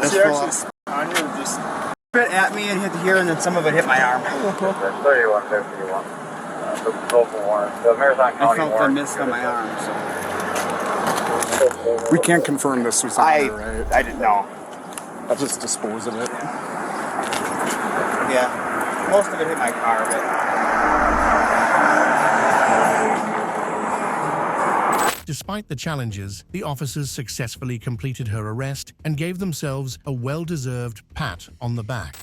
S9: She actually spit on you or just
S12: Spit at me and hit here, and then some of it hit my arm.
S6: 3151. The local warrant. The Marathon
S12: I
S6: County
S12: felt the
S6: warrant.
S12: mist on my arm, so.
S9: We can't confirm this was on her, right?
S12: I didn't know.
S9: I'll just dispose of it.
S12: Yeah. Most of it hit my car, but...
S5: Despite the challenges, the officers successfully completed her arrest and gave themselves a well-deserved pat on the back.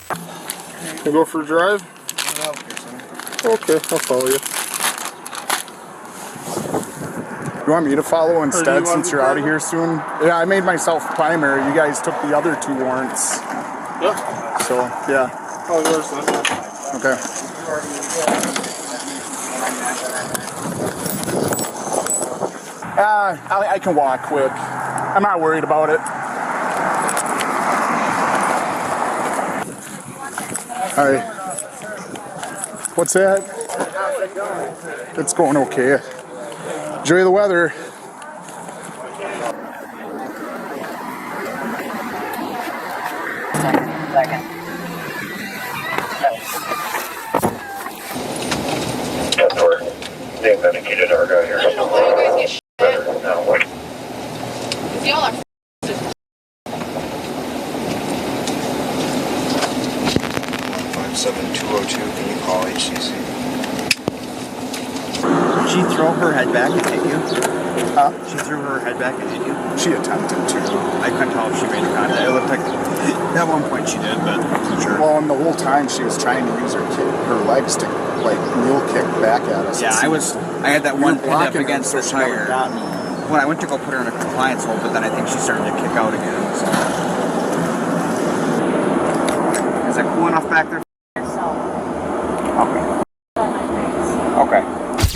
S9: You go for a drive? Okay, I'll follow you. You want me to follow instead since you're out of here soon? Yeah, I made myself primary. You guys took the other two warrants.
S7: Yep.
S9: So, yeah.
S7: Oh, yours then.
S9: Okay. I can walk quick. I'm not worried about it. Hi. What's that? It's going okay. Enjoy the weather.
S6: That's where they medicated our guy here. Better now, what?
S12: 57202, can you call HCC? Did she throw her head back and hit you?
S9: Huh?
S12: She threw her head back and hit you?
S9: She attempted to.
S12: I couldn't tell if she made a contact. It looked like at one point she did, but I'm not sure.
S9: Well, and the whole time she was trying to use her legs to like mule kick back at us.
S12: Yeah, I had that one pinned up
S9: blocking
S12: against
S9: her,
S12: the
S9: so she never
S12: tire.
S9: got me.
S12: When I went to go put her in a compliance hold, but then I think she started to kick out again. So. Is that cool enough back there? Okay.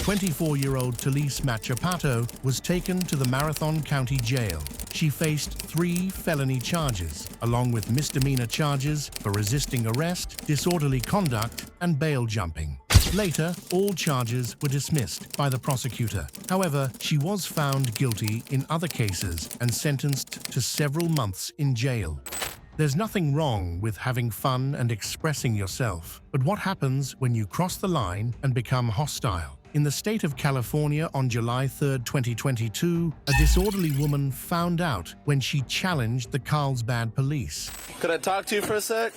S5: 24-year-old Talise Machapato was taken to the Marathon County Jail. She faced 3 felony charges, along with misdemeanor charges for resisting arrest, disorderly conduct, and bail jumping. Later, all charges were dismissed by the prosecutor. However, she was found guilty in other cases and sentenced to several months in jail. There's nothing wrong with having fun and expressing yourself, but what happens when you cross the line and become hostile? In the state of California on July 3, 2022, a disorderly woman found out when she challenged the Carlsbad police.
S13: Could I talk to you for a sec?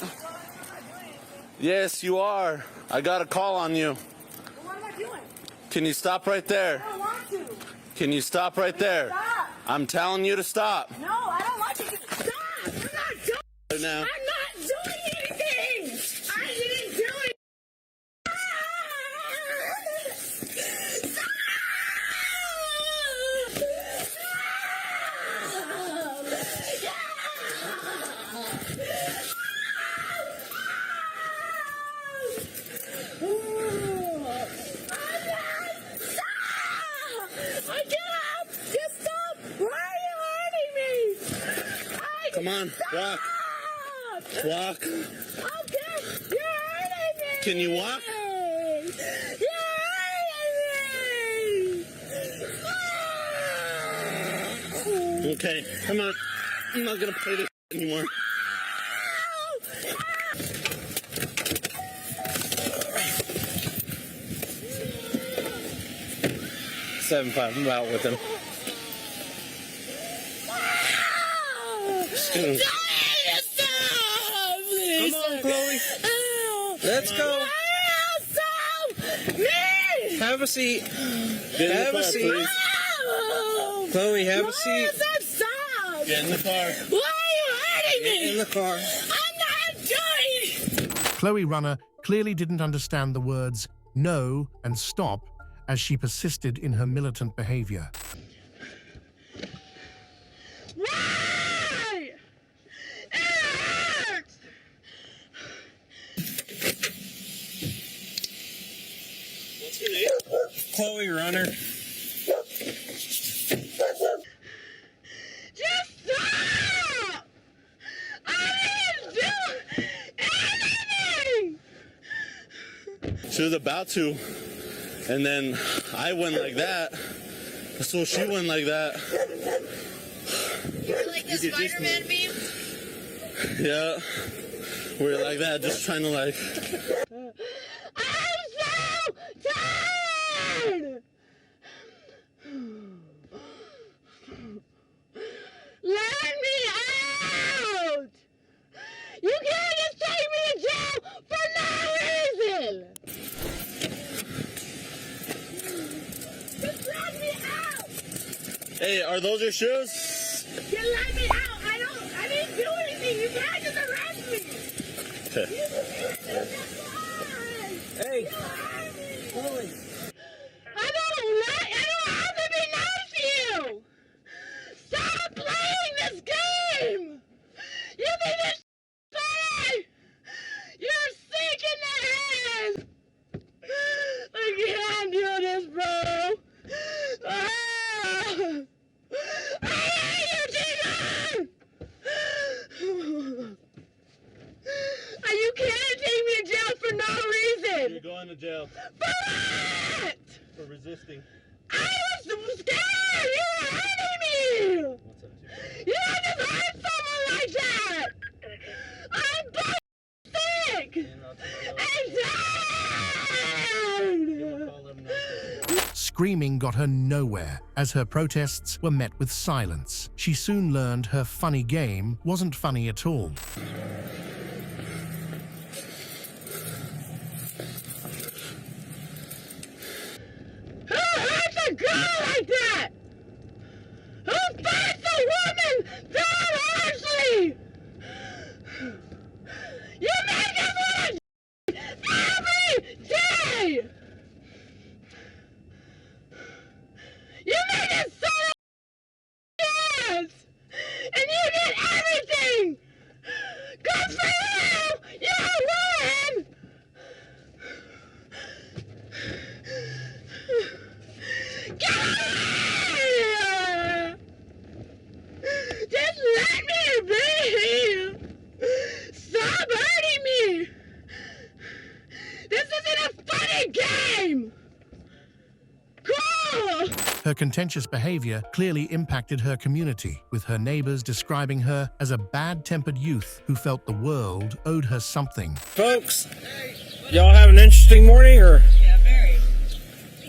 S13: Yes, you are. I got a call on you.
S4: What am I doing?
S13: Can you stop right there?
S4: I don't want to.
S13: Can you stop right there?
S4: Stop.
S13: I'm telling you to stop.
S4: No, I don't want you to stop. I'm not doing
S13: Right now.
S4: I'm not doing anything. I didn't do it.
S13: Come on, walk. Walk.
S4: Okay, you're hurting me.
S13: Can you walk?
S4: You're hurting me.
S13: Okay, come on. I'm not gonna play this anymore. 7-5, I'm out with him. Come on, Chloe. Let's go. Have a seat. Have a seat. Chloe, have a seat. Get in the car.
S4: Why are you hurting me?
S13: Get in the car.
S4: I'm not doing it.
S5: Chloe Runner clearly didn't understand the words no and stop as she persisted in her militant behavior.
S4: Why? It hurts.
S13: What's your name? Chloe Runner.
S4: Just stop! I didn't do anything!
S13: She was about to, and then I went like that, so she went like that.
S10: You're like the Spider-Man meme?
S13: Yeah, we're like that, just trying to like...
S4: I'm so tired! Let me out! You can't just take me to jail for no reason! Just let me out!
S13: Hey, are those your shoes?
S4: Just let me out! I didn't do anything! You can't just arrest me!
S13: Okay.
S4: Hey! Chloe! I don't have to be nice to you! Stop playing this game! You think this funny? You're sick in the head! I can't do this, bro! I hate you, Tigger! You can't take me to jail for no reason!
S13: You're going to jail.
S4: For what?
S13: For resisting.
S4: I was scared! You were hurting me!
S13: What's up, T?
S4: You don't just hurt someone like that! I'm sick! And tired!
S5: Screaming got her nowhere, as her protests were met with silence. She soon learned her funny game wasn't funny at all.
S4: Who hurts a girl like that? Who fights a woman that harshly? You make us want to every day! You make us so yes! And you did everything! Go
S5: Her contentious behavior clearly impacted her community, with her neighbors describing her as a bad-tempered youth who felt the world owed her something.
S13: Folks, y'all have an interesting morning, or?
S14: Yeah, very.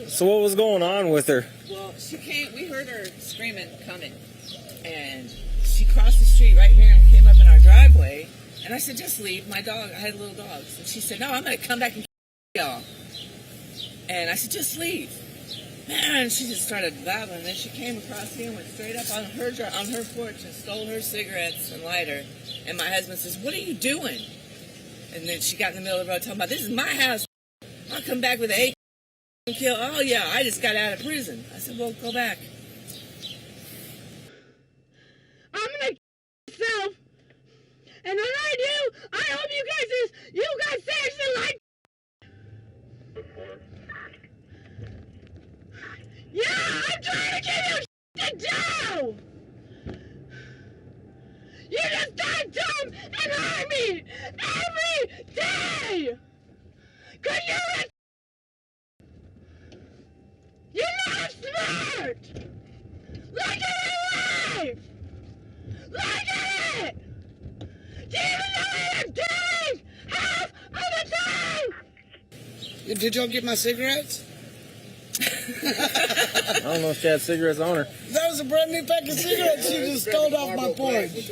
S13: So what was going on with her?
S14: Well, she came, we heard her screaming coming, and she crossed the street right here and came up in our driveway, and I said, just leave, my dog, I had little dogs, and she said, no, I'm going to come back and kill y'all. And I said, just leave. Man, she just started babbling, and then she came across here and went straight up on her porch and stole her cigarettes and lighter. And my husband says, what are you doing? And then she got in the middle of the road talking about, this is my house. I'll come back with an AK and kill. Oh, yeah, I just got out of prison. I said, well, go back.
S4: I'm gonna myself, and when I do, I hope you guys seriously like. Yeah, I'm trying to give you to do. You just got dumb and hurt me every day. Cause you're not smart. Look at my life. Look at it. Do you even know what I'm doing half of the time?
S13: Did y'all get my cigarettes? I don't know if she had cigarettes on her.
S15: That was a brand new pack of cigarettes she just stole off my porch.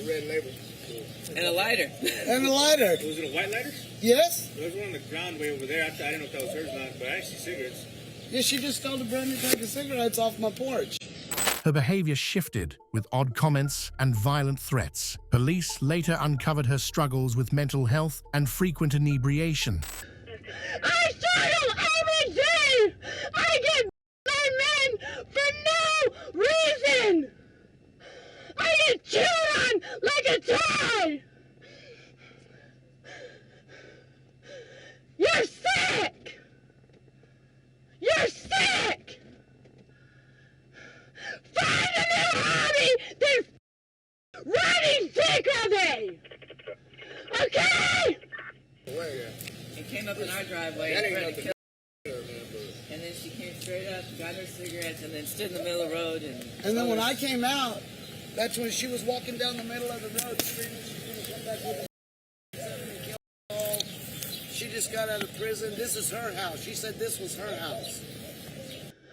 S14: And a lighter.
S15: And a lighter.
S7: Was it a white lighter?
S15: Yes.
S7: There was one on the ground way over there. I didn't know if that was hers or not, but I see cigarettes.
S15: Yeah, she just stole a brand new pack of cigarettes off my porch.
S5: Her behavior shifted with odd comments and violent threats. Police later uncovered her struggles with mental health and frequent inebriation.
S4: I struggle every day. I get by men for no reason. I get chewed on like a toy. You're sick. You're sick. Find a new hobby than riding dick all day. Okay?
S14: And came up in our driveway and tried to kill her. And then she came straight up, got her cigarettes, and then stood in the middle of the road.
S15: And then when I came out, that's when she was walking down the middle of the road screaming she's going to come back with a kill all. She just got out of prison. This is her house. She said this was her house.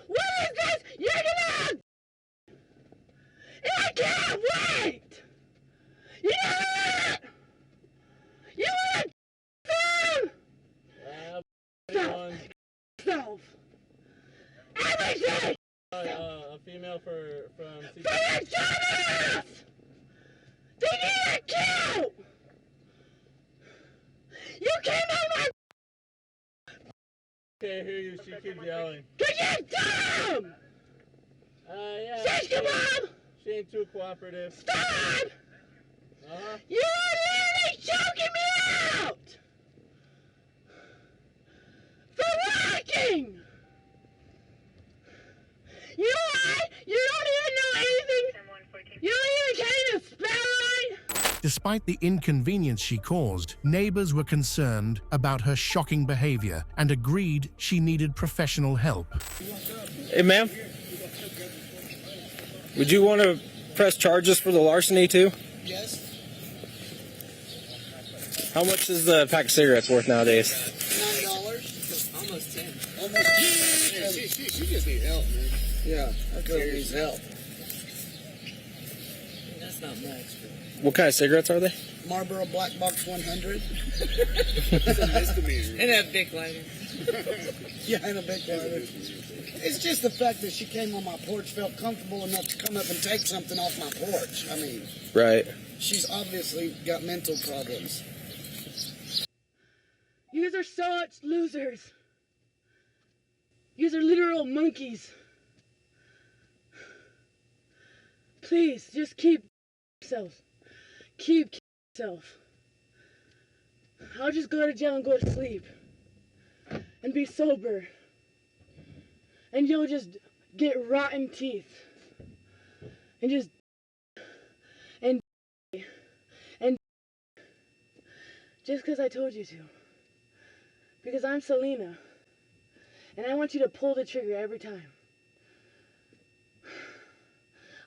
S4: What is this? You're gonna... And I can't wait! You know what? You want to self. Everything!
S13: A female from...
S4: For your dumbass! They need a kill! You came on my...
S13: Okay, I hear you. She keeps yelling.
S4: Cause you're dumb!
S13: Yeah.
S4: Shut your mom!
S13: She ain't too cooperative.
S4: Stop! You are literally choking me out! For walking! You know what? You don't even know anything. You don't even can't even spell right.
S5: Despite the inconvenience she caused, neighbors were concerned about her shocking behavior and agreed she needed professional help.
S13: Hey, ma'am. Would you want to press charges for the larceny, too?
S15: Yes.
S13: How much is the pack of cigarettes worth nowadays?
S15: $9.
S14: Almost 10.
S15: Almost 10.
S12: She just needs help, man.
S15: Yeah, that girl needs help.
S14: That's not much.
S13: What kind of cigarettes are they?
S15: Marlboro Black Box 100.
S12: It's a misdemeanor.
S14: And a big lighter.
S15: Yeah, and a big lighter. It's just the fact that she came on my porch, felt comfortable enough to come up and take something off my porch. I mean,
S13: right.
S15: She's obviously got mental problems.
S4: You guys are such losers. You guys are literal monkeys. Please, just keep yourself. Keep yourself. I'll just go to jail and go to sleep. And be sober. And you'll just get rotten teeth. And just... And just because I told you to. Because I'm Selena. And I want you to pull the trigger every time.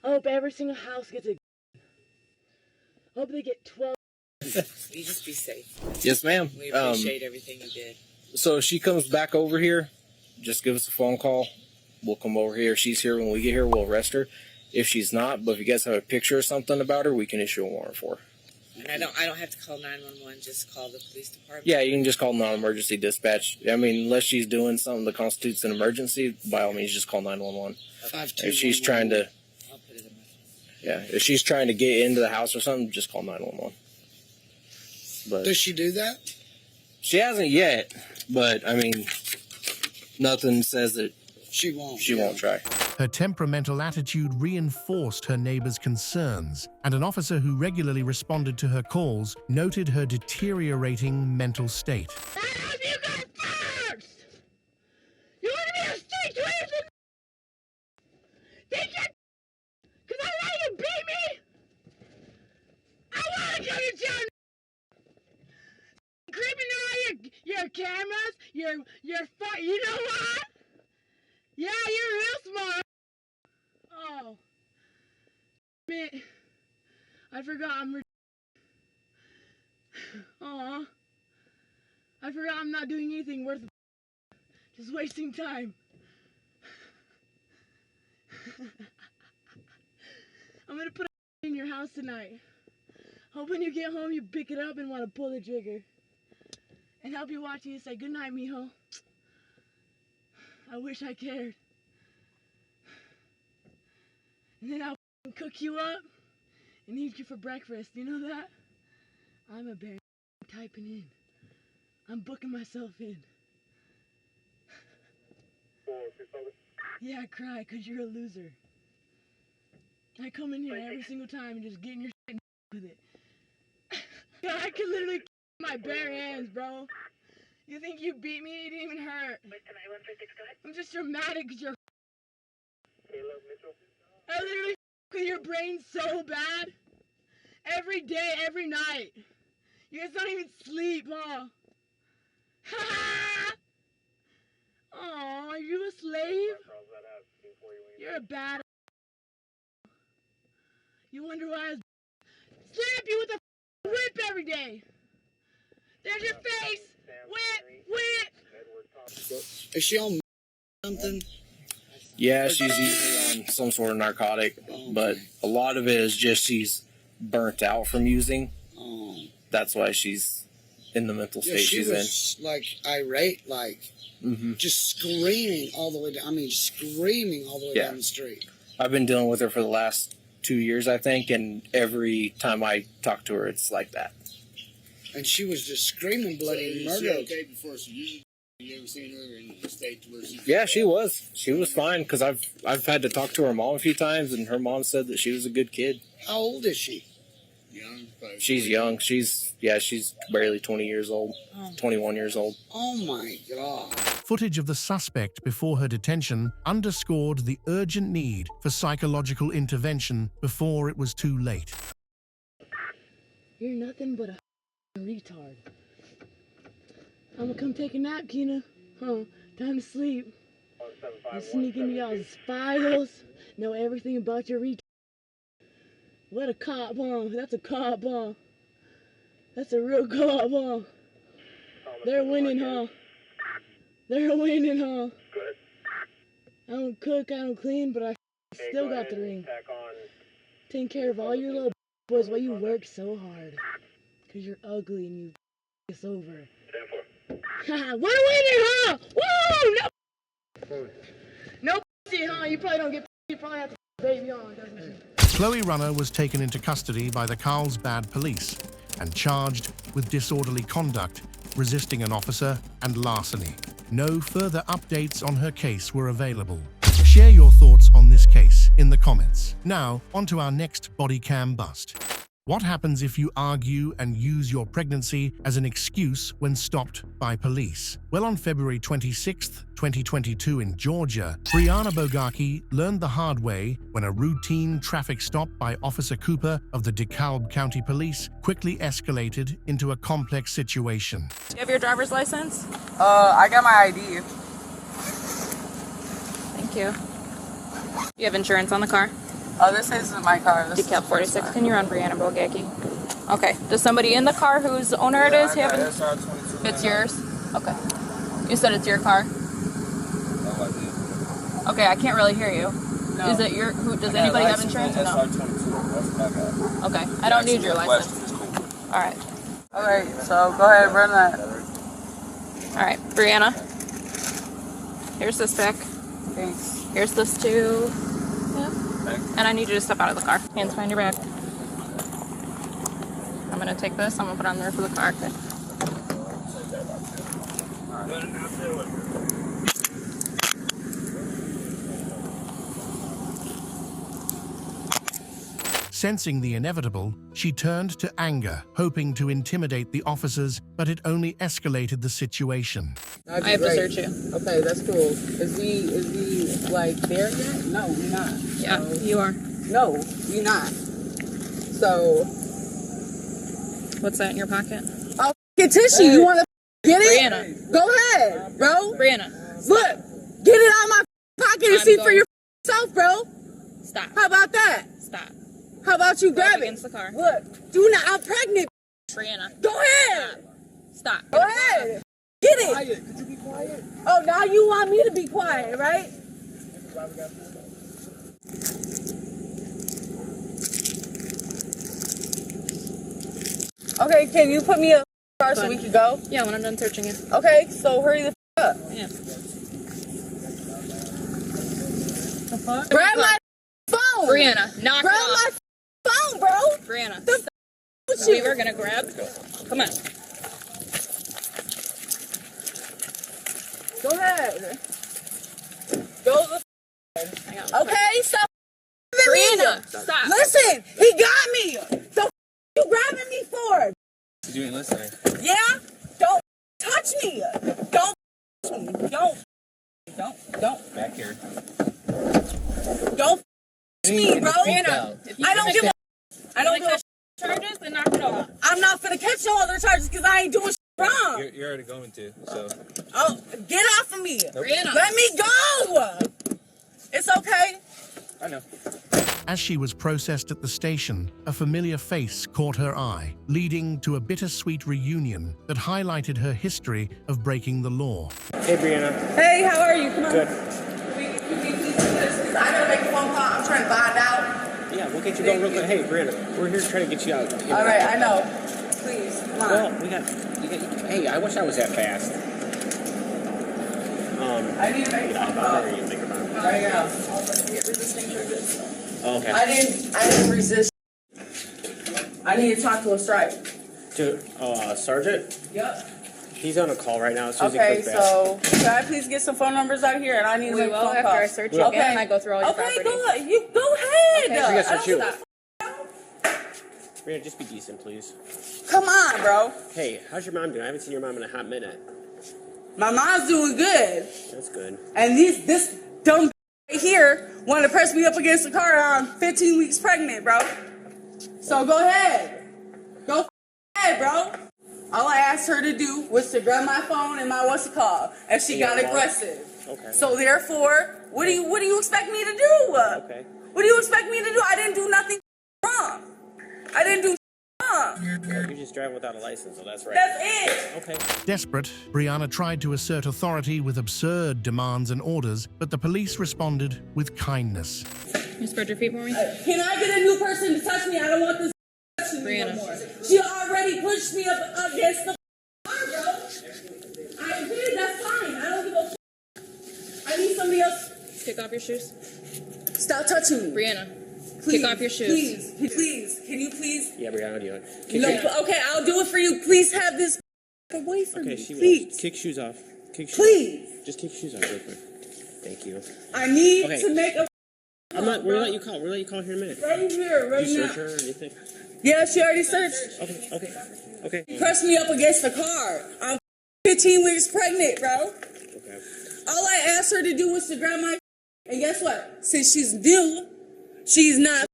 S4: I hope every single house gets a. I hope they get 12.
S14: You just be safe.
S13: Yes, ma'am.
S14: We appreciate everything you did.
S13: So if she comes back over here, just give us a phone call. We'll come over here. If she's here when we get here, we'll arrest her. If she's not, but if you guys have a picture or something about her, we can issue a warrant for her.
S14: And I don't have to call 911, just call the police department.
S13: Yeah, you can just call non-emergency dispatch. I mean, unless she's doing something that constitutes an emergency, by all means, just call 911. If she's trying to, if she's trying to get into the house or something, just call 911. But
S15: does she do that?
S13: She hasn't yet, but I mean, nothing says that
S15: she won't.
S13: She won't try.
S5: Her temperamental attitude reinforced her neighbor's concerns, and an officer who regularly responded to her calls noted her deteriorating mental state.
S4: You guys first! You want to be a street citizen? Think you? Because I let you beat me? I want to go to jail. Creeping on your cameras, you know what? Yeah, you're real smart. Oh, man, I forgot I forgot I'm not doing anything worth just wasting time. I'm gonna put it in your house tonight. Hope when you get home you pick it up and want to pull the trigger. And help you watch you say, good night, mijo. I wish I cared. And then I'll cook you up and eat you for breakfast. You know that? I'm a bear. I'm typing in. I'm booking myself in. Yeah, I cry because you're a loser. I come in here every single time and just get in your shit and with it. Yeah, I can literally my bare hands, bro. You think you beat me? It didn't even hurt. I'm just dramatic because you're. I literally with your brain so bad. Every day, every night. You guys don't even sleep, huh? Ha! Aw, are you a slave? You're a bad. You wonder why I slap you with a whip every day. There's your face! Whip!
S15: Is she on something?
S13: Yeah, she's usually on some sort of narcotic, but a lot of it is just she's burnt out from using. That's why she's in the mental state she's in.
S15: She was like irate, like just screaming all the way down. I mean, screaming all the way down the street.
S13: I've been dealing with her for the last 2 years, I think, and every time I talk to her, it's like that.
S15: And she was just screaming bloody murder.
S16: Okay before she you ever seen her in the state where she?
S13: Yeah, she was. She was fine because I've had to talk to her mom a few times, and her mom said that she was a good kid.
S15: How old is she?
S16: Young.
S13: She's young. She's barely 20 years old, 21 years old.
S15: Oh my God.
S5: Footage of the suspect before her detention underscored the urgent need for psychological intervention before it was too late.
S4: You're nothing but a retard. I'm gonna come take a nap, Keena. Huh? Time to sleep. I sneak into y'all's files, know everything about your retard. What a cop, huh? That's a cop, huh? That's a real cop, huh? They're winning, huh? They're winning, huh? I don't cook, I don't clean, but I still got the ring. Taking care of all your little boys while you work so hard. Cause you're ugly and you it's over. We're winning, huh? Woo! No! No pussy, huh? You probably don't get you probably have to baby on, doesn't you?
S5: Chloe Runner was taken into custody by the Carlsbad Police and charged with disorderly conduct, resisting an officer, and larceny. No further updates on her case were available. Share your thoughts on this case in the comments. Now, on to our next body cam bust. What happens if you argue and use your pregnancy as an excuse when stopped by police? Well, on February 26th, 2022 in Georgia, Brianna Bogaki learned the hard way when a routine traffic stop by Officer Cooper of the DeKalb County Police quickly escalated into a complex situation.
S17: Do you have your driver's license?
S18: I got my ID.
S17: Thank you. You have insurance on the car?
S18: Oh, this isn't my car. This
S17: Decal 46. Can you run Brianna Bogacki? Okay. Does somebody in the car whose owner it is have it? It's yours? Okay. You said it's your car? Okay, I can't really hear you. No. Is it your, who, does anybody have insurance or no? Okay, I don't need your license. Alright.
S18: Okay, so go ahead, run that.
S17: Alright, Brianna. Here's this pack.
S18: Thanks.
S17: Here's this too. Yeah. And I need you to step out of the car. Hands behind your back. I'm gonna take this, I'm gonna put it on the roof of the car. Okay.
S5: Sensing the inevitable, she turned to anger, hoping to intimidate the officers, but it only escalated the situation.
S17: I have to search you.
S18: Okay, that's cool. Is he like there yet? No, we're not.
S17: Yeah,
S18: so,
S17: you are.
S18: No, we're not. So,
S17: what's that in your pocket?
S18: Oh, get tissue. You want to get it?
S17: Brianna.
S18: Go ahead, bro.
S17: Brianna.
S18: Look, get it out of my pocket and see for yourself, bro.
S17: Stop.
S18: How about that?
S17: Stop.
S18: How about you grab it?
S17: Against the car.
S18: Look, do not. I'm pregnant.
S17: Brianna.
S18: Go ahead.
S17: Stop.
S18: Go ahead. Get it.
S15: Quiet. Could you be quiet?
S18: Oh, now you want me to be quiet, right? Okay, can you put me in a car so we can go?
S17: Yeah, when I'm done searching you.
S18: Okay, so hurry the up.
S17: Yeah.
S18: The fuck? Grab my phone.
S17: Brianna, knock it off.
S18: Grab my phone, bro.
S17: Brianna,
S18: stop.
S17: We were gonna grab. Come on.
S18: Go ahead. Go the okay, stop.
S17: Brianna, stop.
S18: Listen, he got me. The you grabbing me for?
S12: You ain't listening.
S18: Yeah? Don't touch me. Don't touch me. Don't.
S12: Back here.
S18: Don't touch me, bro.
S17: Brianna,
S18: I don't give a. I don't
S17: give a charges, then knock it off.
S18: I'm not gonna catch no other charges because I ain't doing shit wrong.
S12: You're already going to, so.
S18: Oh, get off of me.
S12: Nope.
S17: Brianna.
S18: Let me go. It's okay.
S12: I know.
S5: As she was processed at the station, a familiar face caught her eye, leading to a bittersweet reunion that highlighted her history of breaking the law.
S19: Hey, Brianna.
S18: Hey, how are you? Come on.
S19: Good.
S18: Can we please do this? Because I gotta make a phone call. I'm trying to find out.
S19: Yeah, we'll get you going real quick. Hey, Brianna, we're here trying to get you out.
S18: All right, I know. Please, come on.
S19: Well, you got. Hey, I wish I was that fast.
S18: I need to make a phone call.
S19: Right
S18: now. Get resisting charges.
S19: Okay.
S18: I didn't resist. I need to talk to a stripe.
S19: To Sergeant?
S18: Yep.
S19: He's on a call right now. As soon as
S18: Okay,
S19: he comes back.
S18: so can I please get some phone numbers out here, and I need to make a phone call.
S17: after I search you again and I go through all your property.
S18: Okay, go ahead.
S19: We're gonna search you.
S18: Stop.
S19: Brianna, just be decent, please.
S18: Come on, bro.
S19: Hey, how's your mom doing? I haven't seen your mom in a hot minute.
S18: My mom's doing good.
S19: That's good.
S18: And this dumb right here wanted to press me up against the car. I'm 15 weeks pregnant, bro. So go ahead. Go ahead, bro. All I asked her to do was to grab my phone and my what's it called, and she got aggressive.
S19: Okay.
S18: So therefore, what do you expect me to do?
S19: Okay.
S18: What do you expect me to do? I didn't do nothing wrong. I didn't do wrong.
S19: You're just driving without a license, so that's right.
S18: That's it.
S19: Okay.
S5: Desperate, Brianna tried to assert authority with absurd demands and orders, but the police responded with kindness.
S17: You spread your feet for me?
S18: Can I get a new person to touch me? I don't want this touching me no more. She already pushed me up against the car, bro. I did. That's fine. I don't give a. I need somebody else.
S17: Kick off your shoes.
S18: Stop touching me,
S17: Brianna.
S18: Please,
S17: kick off your shoes.
S18: Please. Can you please?
S19: Yeah, Brianna, do it.
S18: Okay, I'll do it for you. Please have this away from me.
S19: She
S18: please.
S19: will. Kick shoes off.
S18: Please.
S19: Just kick shoes off real quick. Thank you.
S18: I need to make a.
S19: I'm not. We'll let you call. We'll let you call here in a minute.
S18: Right here, right
S19: Did you
S18: now.
S19: search her or anything?
S18: Yeah, she already searched.
S19: Okay.
S18: Pressed me up against the car. I'm 15 weeks pregnant, bro.
S19: Okay.
S18: All I asked her to do was to grab my. And guess what? Since she's new, she's not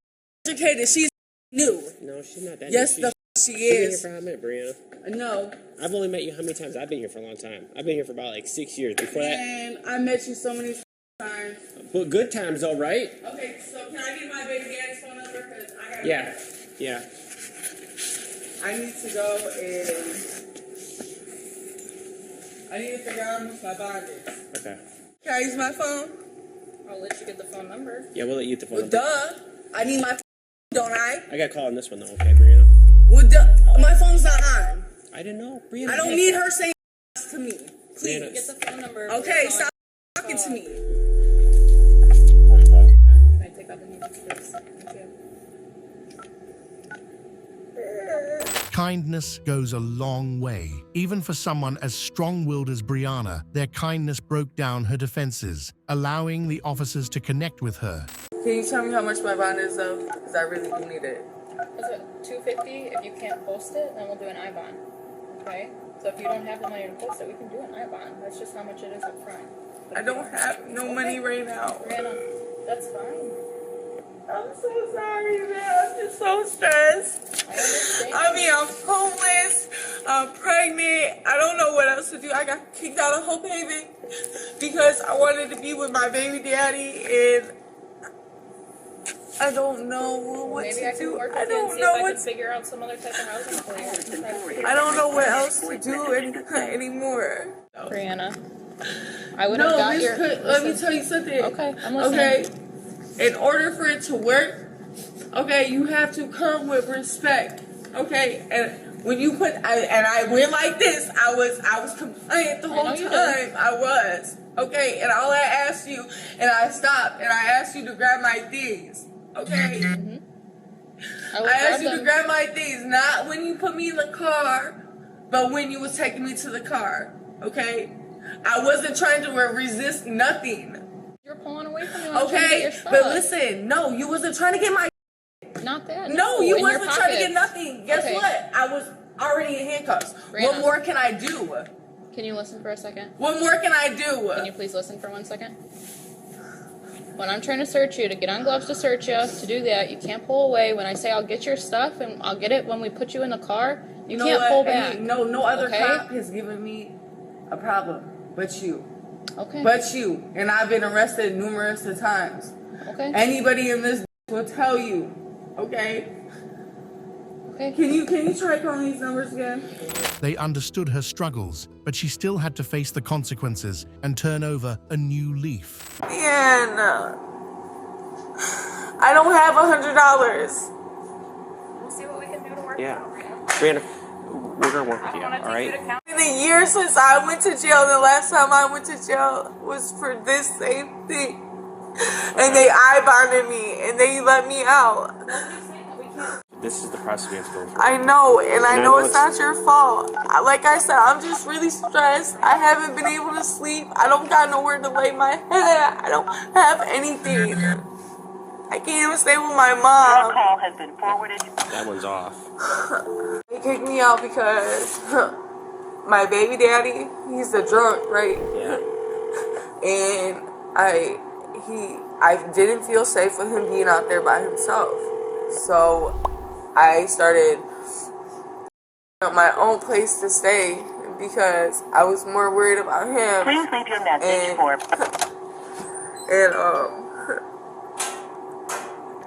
S18: educated. She's new.
S19: No, she's not that.
S18: Yes,
S19: new.
S18: she
S19: You've been here
S18: is.
S19: for how many, Brianna?
S18: No.
S19: I've only met you how many times? I've been here for a long time. I've been here for about like 6 years. Before that.
S18: And I met you so many times.
S19: Well, good times though, right?
S18: Okay, so can I get my baby daddy's phone number? Cause I got.
S19: Yeah. Yeah.
S18: I need to go and I need to figure out how much my bond is.
S19: Okay.
S18: Can I use my phone?
S17: I'll let you get the phone number.
S19: Yeah, we'll let you get the phone.
S18: Well, duh. I need my phone, don't I?
S19: I got call on this one though, okay, Brianna?
S18: Well, duh. My phone's not on.
S19: I didn't know. Brianna,
S18: I don't need her saying to me. Please.
S17: Get the phone number.
S18: Okay, stop talking to me.
S17: Can I take out the music, please? Thank you.
S5: Kindness goes a long way. Even for someone as strong-willed as Brianna, their kindness broke down her defenses, allowing the officers to connect with her.
S18: Can you tell me how much my bond is, though? Because I really do need it.
S17: Is it $250? If you can't post it, then we'll do an I-bond. Okay? So if you don't have the money to post it, we can do an I-bond. That's just how much it is up front.
S18: I don't have no money right now.
S17: Brianna, that's fine.
S18: I'm so sorry, man. I'm just so stressed. I mean, I'm homeless. I'm pregnant. I don't know what else to do. I got kicked out of Hope Haven because I wanted to be with my baby daddy, and I don't know what
S17: Maybe
S18: to
S17: I can
S18: do.
S17: work
S18: I
S17: with you and
S18: don't
S17: see
S18: know
S17: if I
S18: what
S17: can figure out some other type of housing for you.
S18: I don't know what else to do anymore.
S17: Brianna, I would have got your...
S18: Let me tell you something.
S17: Okay, I'm listening.
S18: Okay, in order for it to work, okay, you have to come with respect. Okay, and when you put, I went like this. I was compliant the whole time. I was. Okay, and all I asked you, and I stopped, and I asked you to grab my things. Okay. I asked you to grab my things, not when you put me in the car, but when you was taking me to the car. Okay, I wasn't trying to resist nothing.
S17: You're pulling away from me.
S18: Okay, but listen, no, you wasn't trying to get my.
S17: Not that.
S18: No, you
S17: in
S18: wasn't
S17: your
S18: trying to get
S17: pockets.
S18: nothing. Guess what? I was already in handcuffs.
S17: Brianna.
S18: What more can I do?
S17: Can you listen for a second?
S18: What more can I do?
S17: Can you please listen for 1 second? When I'm trying to search you, to get on gloves to search you, to do that, you can't pull away. When I say I'll get your stuff and I'll get it when we put you in the car, you can't pull back.
S18: No other cop has given me a problem but you.
S17: Okay.
S18: But you. And I've been arrested numerous times.
S17: Okay.
S18: Anybody in this will tell you. Okay?
S17: Okay.
S18: Can you try calling these numbers again?
S5: They understood her struggles, but she still had to face the consequences and turn over a new leaf.
S18: Man, I don't have $100.
S17: We'll see what we can do to work
S19: Yeah. Brianna, we're gonna work with you, alright?
S18: It's been a year since I went to jail. The last time I went to jail was for this same thing. And they I-bonded me and they let me out.
S19: This is the process we have to go through.
S18: I know, and I know it's not your fault. Like I said, I'm just really stressed. I haven't been able to sleep. I don't got nowhere to lay my head. I don't have anything. I can't even stay with my mom.
S11: Your call has been forwarded.
S19: That one's off.
S18: They kicked me out because my baby daddy, he's a drunk, right?
S19: Yeah.
S18: And I didn't feel safe with him being out there by himself. So I started my own place to stay because I was more worried about him.
S11: Please leave your message for.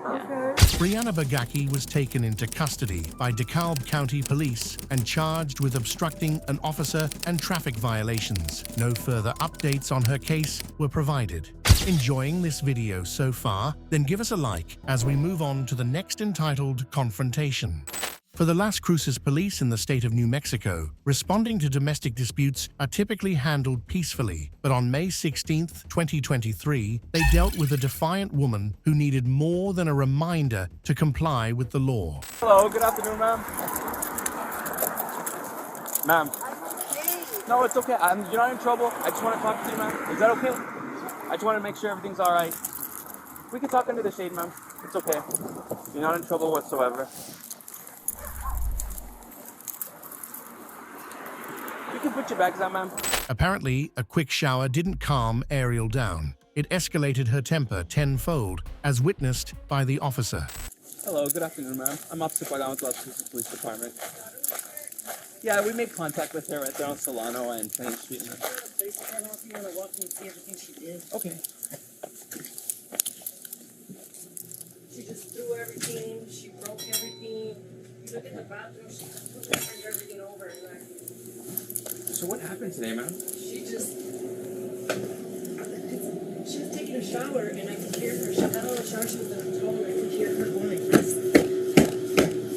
S18: Okay.
S5: Brianna Bagaki was taken into custody by DeKalb County Police and charged with obstructing an officer and traffic violations. No further updates on her case were provided. Enjoying this video so far? Then give us a like as we move on to the next entitled Confrontation. For the Las Cruces Police in the state of New Mexico, responding to domestic disputes are typically handled peacefully, but on May 16, 2023, they dealt with a defiant woman who needed more than a reminder to comply with the law.
S20: Hello, good afternoon, ma'am. Ma'am. No, it's okay. You're not in trouble. I just want to talk to you, ma'am. Is that okay? I just want to make sure everything's all right. We can talk under the shade, ma'am. It's okay. You're not in trouble whatsoever. You can put your bags on, ma'am.
S5: Apparently, a quick shower didn't calm Ariel down. It escalated her temper tenfold, as witnessed by the officer.
S20: Hello, good afternoon, ma'am. I'm Officer Pardon with Las Cruces Police Department. Yeah, we made contact with her right there on Solano and Plain Street. Okay.
S4: everything. She broke everything. You look in the bathroom, she turned everything over. Like,
S2: So what happened today, man?
S4: she was taking a shower and I could hear her. She got out of the shower, she was in a towel, and I could hear her going like this.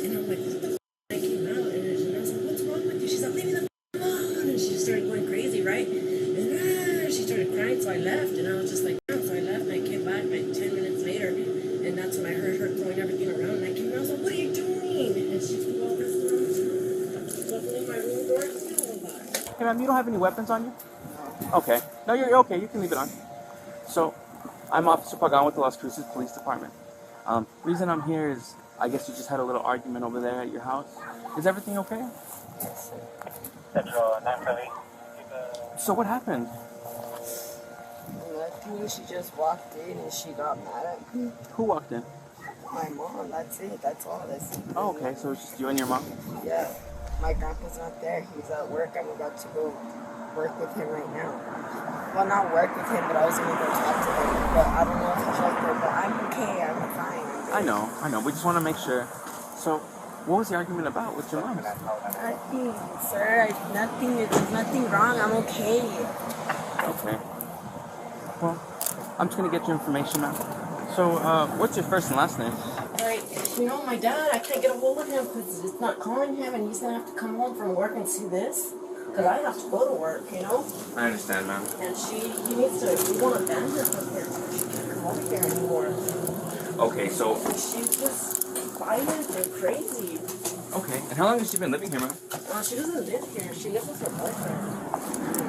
S4: And I'm like, what the f? I came out and I was like, what's wrong with you? She's like, leave me the f alone. And she started going crazy, right? And she started crying, so I left. And I was just like, no. So I left and I came back like 10 minutes later. And that's when I heard her throwing everything around. And I came out, I was like, what are you doing? And she threw all this around. Opening my room door.
S20: Hey, ma'am, you don't have any weapons on you? No. Okay. No, you're okay. You can leave it on. So, I'm Officer Pagan with the Las Cruces Police Department. Reason I'm here is, I guess you just had a little argument over there at your house. Is everything okay?
S21: Yes, sir. Central 958.
S20: So what happened?
S1: Nothing. She just walked in and she got mad at me.
S20: Who walked in?
S1: My mom. That's it. That's all. That's it.
S20: Oh, okay. So it's just you and your mom?
S1: Yeah. My grandpa's not there. He's at work. I'm about to go work with him right now. Well, not work with him, but I was going to go talk to him. But I don't know if he's right there. But I'm okay. I'm fine.
S20: I know. We just want to make sure. So, what was the argument about with your mom?
S1: Nothing, sir. Nothing. There's nothing wrong. I'm okay.
S20: Okay. Well, I'm just going to get your information now. So, what's your first and last name?
S4: Right, you know, my dad, I can't get a hold of him because it's not calling him, and he's going to have to come home from work and see this. Because I have to go to work, you know?
S20: I understand, ma'am.
S4: And he needs to, we want to ban her from here. She can't come over here anymore.
S20: Okay, so...
S4: She's just violent and crazy.
S20: Okay, and how long has she been living here, ma'am?
S4: She doesn't live here. She lives with her boyfriend.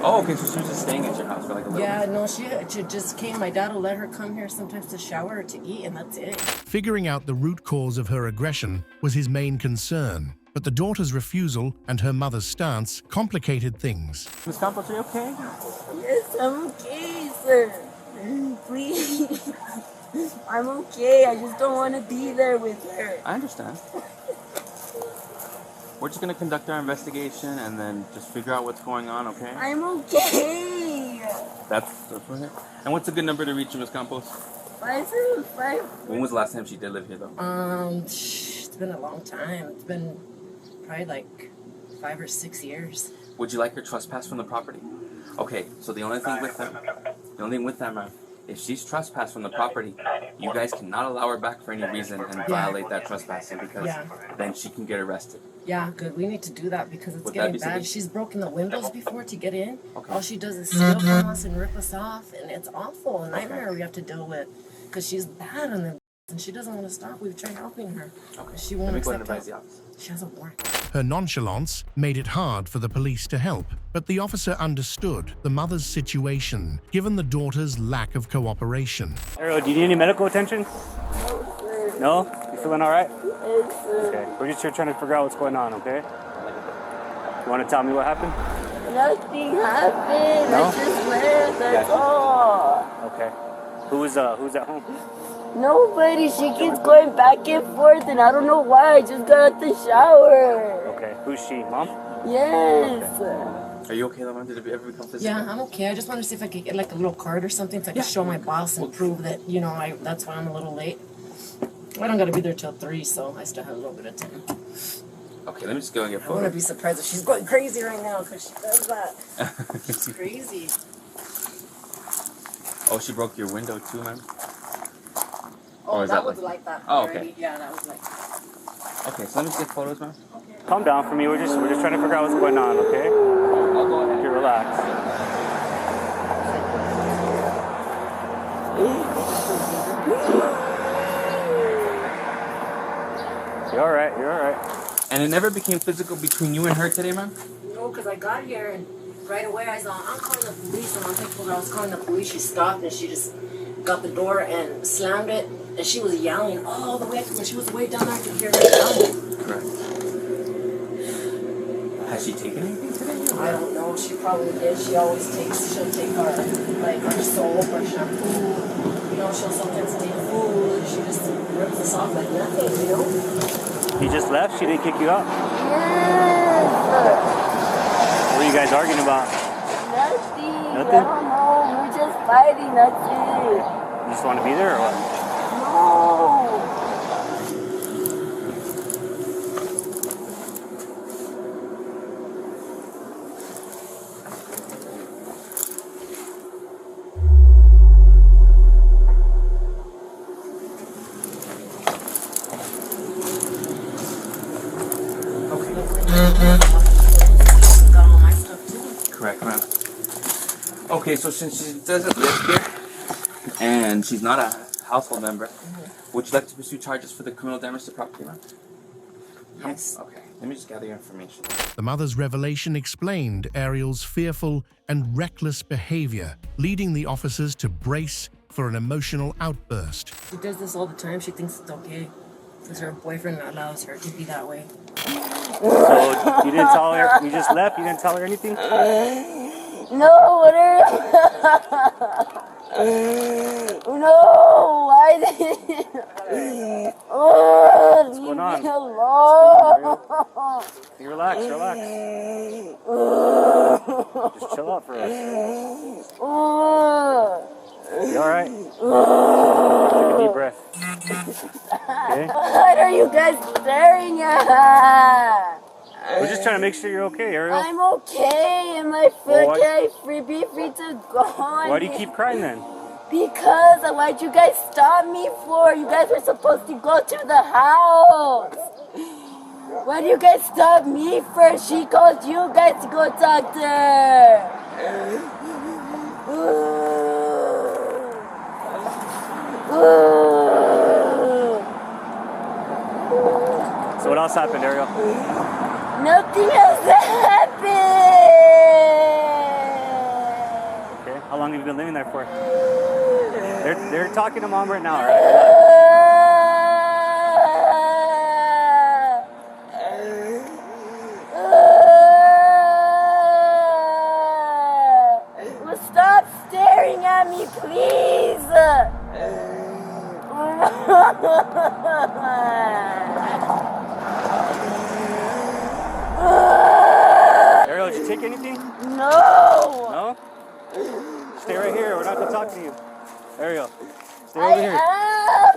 S20: Oh, okay, so she was just staying at your house for like a little bit?
S4: Yeah, no, she just came. My dad will let her come here sometimes to shower or to eat, and that's it.
S5: Figuring out the root cause of her aggression was his main concern, but the daughter's refusal and her mother's stance complicated things.
S20: Ms. Campos, are you okay?
S1: Yes, I'm okay, sir. Please. I'm okay. I just don't want to be there with her.
S20: I understand. We're just going to conduct our investigation and then just figure out what's going on, okay?
S1: I'm okay.
S20: That's okay. And what's a good number to reach you, Ms. Campos?
S1: 575.
S20: When was the last time she did live here, though?
S4: It's been a long time. It's been probably like 5 or 6 years.
S20: Would you like her trespass from the property? Okay, so the only thing with that, ma'am, if she's trespassed from the property, you guys cannot allow her back for any reason and violate that trespassing because then she can get arrested.
S4: Yeah, good. We need to do that because it's getting bad. She's broken the windows before to get in.
S20: Okay.
S4: All she does is steal from us and rip us off, and it's awful. A nightmare we have to deal with because she's bad on the and she doesn't want to stop. We've tried helping her.
S20: Okay.
S4: She won't accept
S20: help.
S4: She has a warrant.
S5: Her nonchalance made it hard for the police to help, but the officer understood the mother's situation, given the daughter's lack of cooperation.
S21: Ariel, do you need any medical attention?
S1: No, sir.
S21: No? You feeling all right?
S1: Yes, sir.
S21: Okay. We're just here trying to figure out what's going on, okay? You want to tell me what happened?
S1: Nothing happened.
S21: No?
S1: I just left. That's all.
S21: Okay. Who's at home?
S1: Nobody. She keeps going back and forth, and I don't know why. I just got out the shower.
S21: Okay. Who's she? Mom?
S1: Yes.
S20: Are you okay, Lamont? Did it ever become physical?
S4: Yeah, I'm okay. I just want to see if I could get like a little card or something so I can show my boss and prove that, you know, that's why I'm a little late. I don't got to be there till 3, so I still have a little bit of time.
S20: Okay, let me just go and get
S4: I
S20: photos.
S4: want to be surprised if she's going crazy right now because she does that. It's crazy.
S20: Oh, she broke your window too, man?
S4: Oh,
S20: is
S4: that was like that.
S20: Oh,
S4: already.
S20: okay.
S4: Yeah, that was like that.
S20: Okay, so let me just get photos, man.
S21: Calm down for me. We're just trying to figure out what's going on, okay?
S20: I'll go ahead.
S21: Okay, relax. You're all right. You're all right.
S20: And it never became physical between you and her today, man?
S4: No, because I got here and right away I saw, I'm calling the police, and I'm thankful that I was calling the police. She stopped and she just got the door and slammed it, and she was yelling all the way from when she was way down there. I could hear her yelling.
S20: Correct. Has she taken anything today?
S4: I don't know. She probably did. She'll take our soap or shampoo. You know, she'll sometimes take food. She just rips us off like nothing, you know?
S21: You just left? She didn't kick you out?
S1: Yes.
S21: What are you guys arguing about?
S1: Nothing.
S21: Nothing?
S1: I don't know. We're just fighting. That's it.
S21: You just want to be there or what?
S1: No.
S20: Okay, so since she doesn't live here and she's not a household member, would you like to pursue charges for the criminal damage to property, ma'am?
S10: Yes.
S20: Okay, let me just gather your information.
S5: The mother's revelation explained Ariel's fearful and reckless behavior, leading the officers to brace for an emotional outburst.
S10: She does this all the time. She thinks it's okay because her boyfriend allows her to be that way.
S21: So you didn't tell her, you just left, you didn't tell her anything?
S4: No, no, I didn't. Oh,
S21: What's going on?
S4: leave me alone.
S21: You relax. Just chill out for us. You alright? Take a deep breath. Okay?
S4: What are you guys staring at?
S21: We're just trying to make sure you're okay, Ariel.
S4: I'm okay. Am I okay? Be free to go on.
S21: Why do you keep crying then?
S4: Because why'd you guys stop me for? You guys were supposed to go to the house. Why do you guys stop me for? She called you guys to go talk to her.
S21: So what else happened, Ariel?
S4: Nothing else happened.
S21: Okay, how long have you been living there for? They're talking to Mom right now, alright?
S4: Well, stop staring at me, please.
S21: Ariel, did you take anything?
S4: No.
S21: No? Stay right here. We're not going to talk to you. Ariel, stay over here.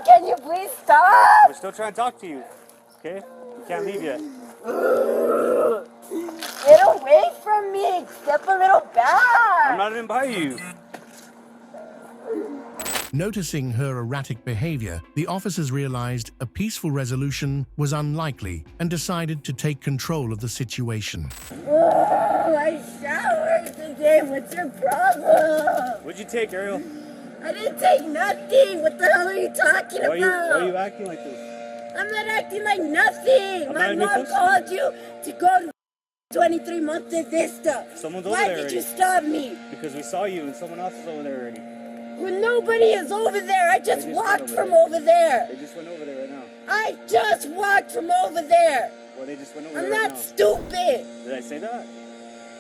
S4: Can you please stop?
S21: We're still trying to talk to you. Okay? We can't leave yet.
S4: Get away from me. Step a little back.
S21: I'm not even by you.
S5: Noticing her erratic behavior, the officers realized a peaceful resolution was unlikely and decided to take control of the situation.
S4: Oh, I showered today. What's your problem?
S21: What'd you take, Ariel?
S4: I didn't take nothing. What the hell are you talking about?
S21: Why are you acting like this?
S4: I'm not acting like nothing. My mom called you to go to 23 months of this stuff.
S21: Someone's over
S4: Why
S21: there
S4: did
S21: already.
S4: you stop me?
S21: Because we saw you and someone else is over there already.
S4: Well, nobody is over there. I just walked from over there.
S21: They just went over there right now.
S4: I just walked from over there.
S21: Well, they just went over
S4: I'm
S21: there right
S4: not
S21: now.
S4: stupid.
S21: Did I say that?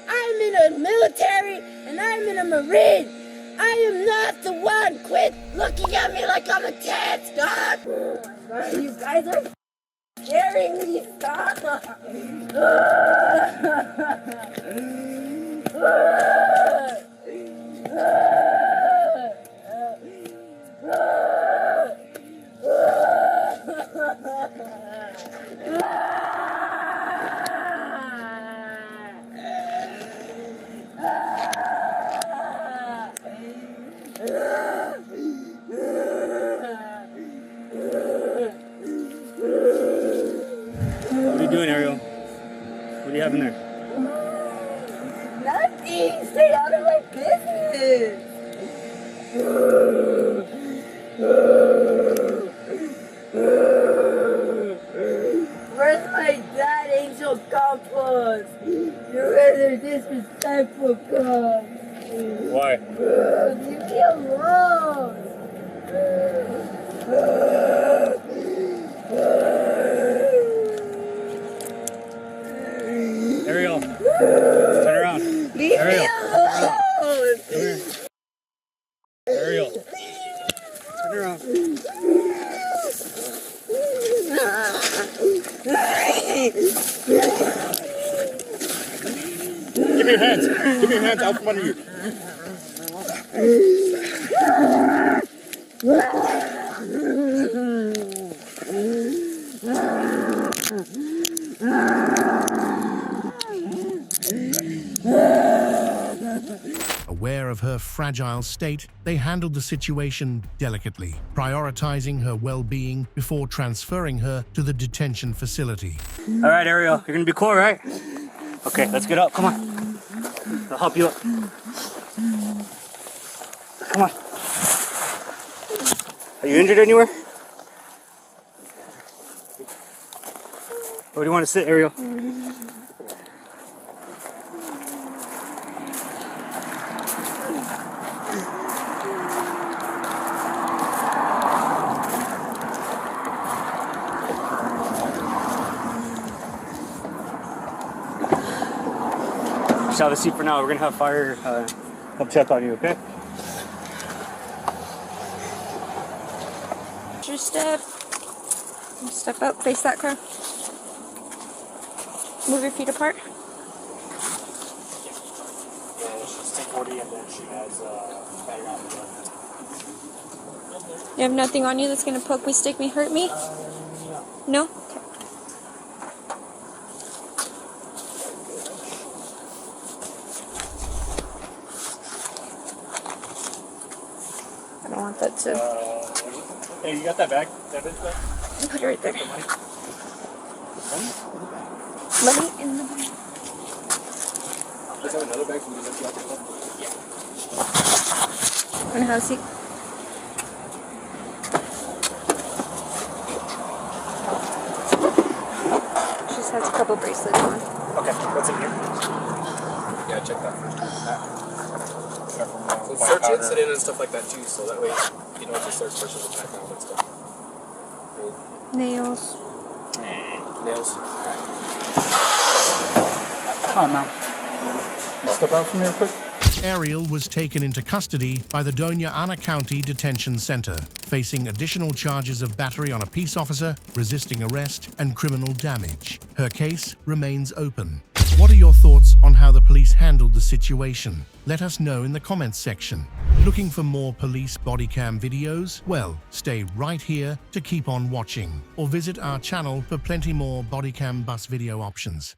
S4: I'm in a military and I'm in a Marine. I am not the one. Quit looking at me like I'm a test dog. Oh my God, you guys are scaring me. Stop.
S21: What are you doing, Ariel? What do you have in there?
S4: Nothing. Stay out of my business. Where's my dad, Angel Campos? You're rather disrespectful, cuz.
S21: Why?
S4: Leave me alone.
S21: Ariel, turn around.
S4: Leave
S21: Ariel,
S4: me alone.
S21: come here. Ariel, turn around.
S9: Give me your hands. Give me your hands out from under you.
S5: Aware of her fragile state, they handled the situation delicately, prioritizing her well-being before transferring her to the detention facility.
S21: All right, Ariel, you're gonna be cool, right? Okay, let's get up. Come on. I'll help you up. Come on. Are you injured anywhere? Where do you want to sit, Ariel? Just have a seat for now. We're gonna have fire come check on you, okay?
S8: Your step. Step up, face that car. Move your feet apart. You have nothing on you that's gonna poke me, stick me, hurt me? No? Okay. I don't want that to...
S21: Hey, you got that bag? That bag?
S8: Put it right there. Money in the bag.
S21: Let's have another bag so we can lift you up.
S8: Wanna have a seat? She just has a couple bracelets on.
S21: Okay, what's in here? Yeah, check that first.
S13: So search it, sit in and stuff like that too, so that way you know it's a search versus a background and stuff.
S8: Nails.
S13: Nails.
S9: Come on now. Step out from here quick.
S5: Ariel was taken into custody by the Doña Ana County Detention Center, facing additional charges of battery on a peace officer, resisting arrest, and criminal damage. Her case remains open. What are your thoughts on how the police handled the situation? Let us know in the comments section. Looking for more police body cam videos? Well, stay right here to keep on watching, or visit our channel for plenty more BodyCamBust video options.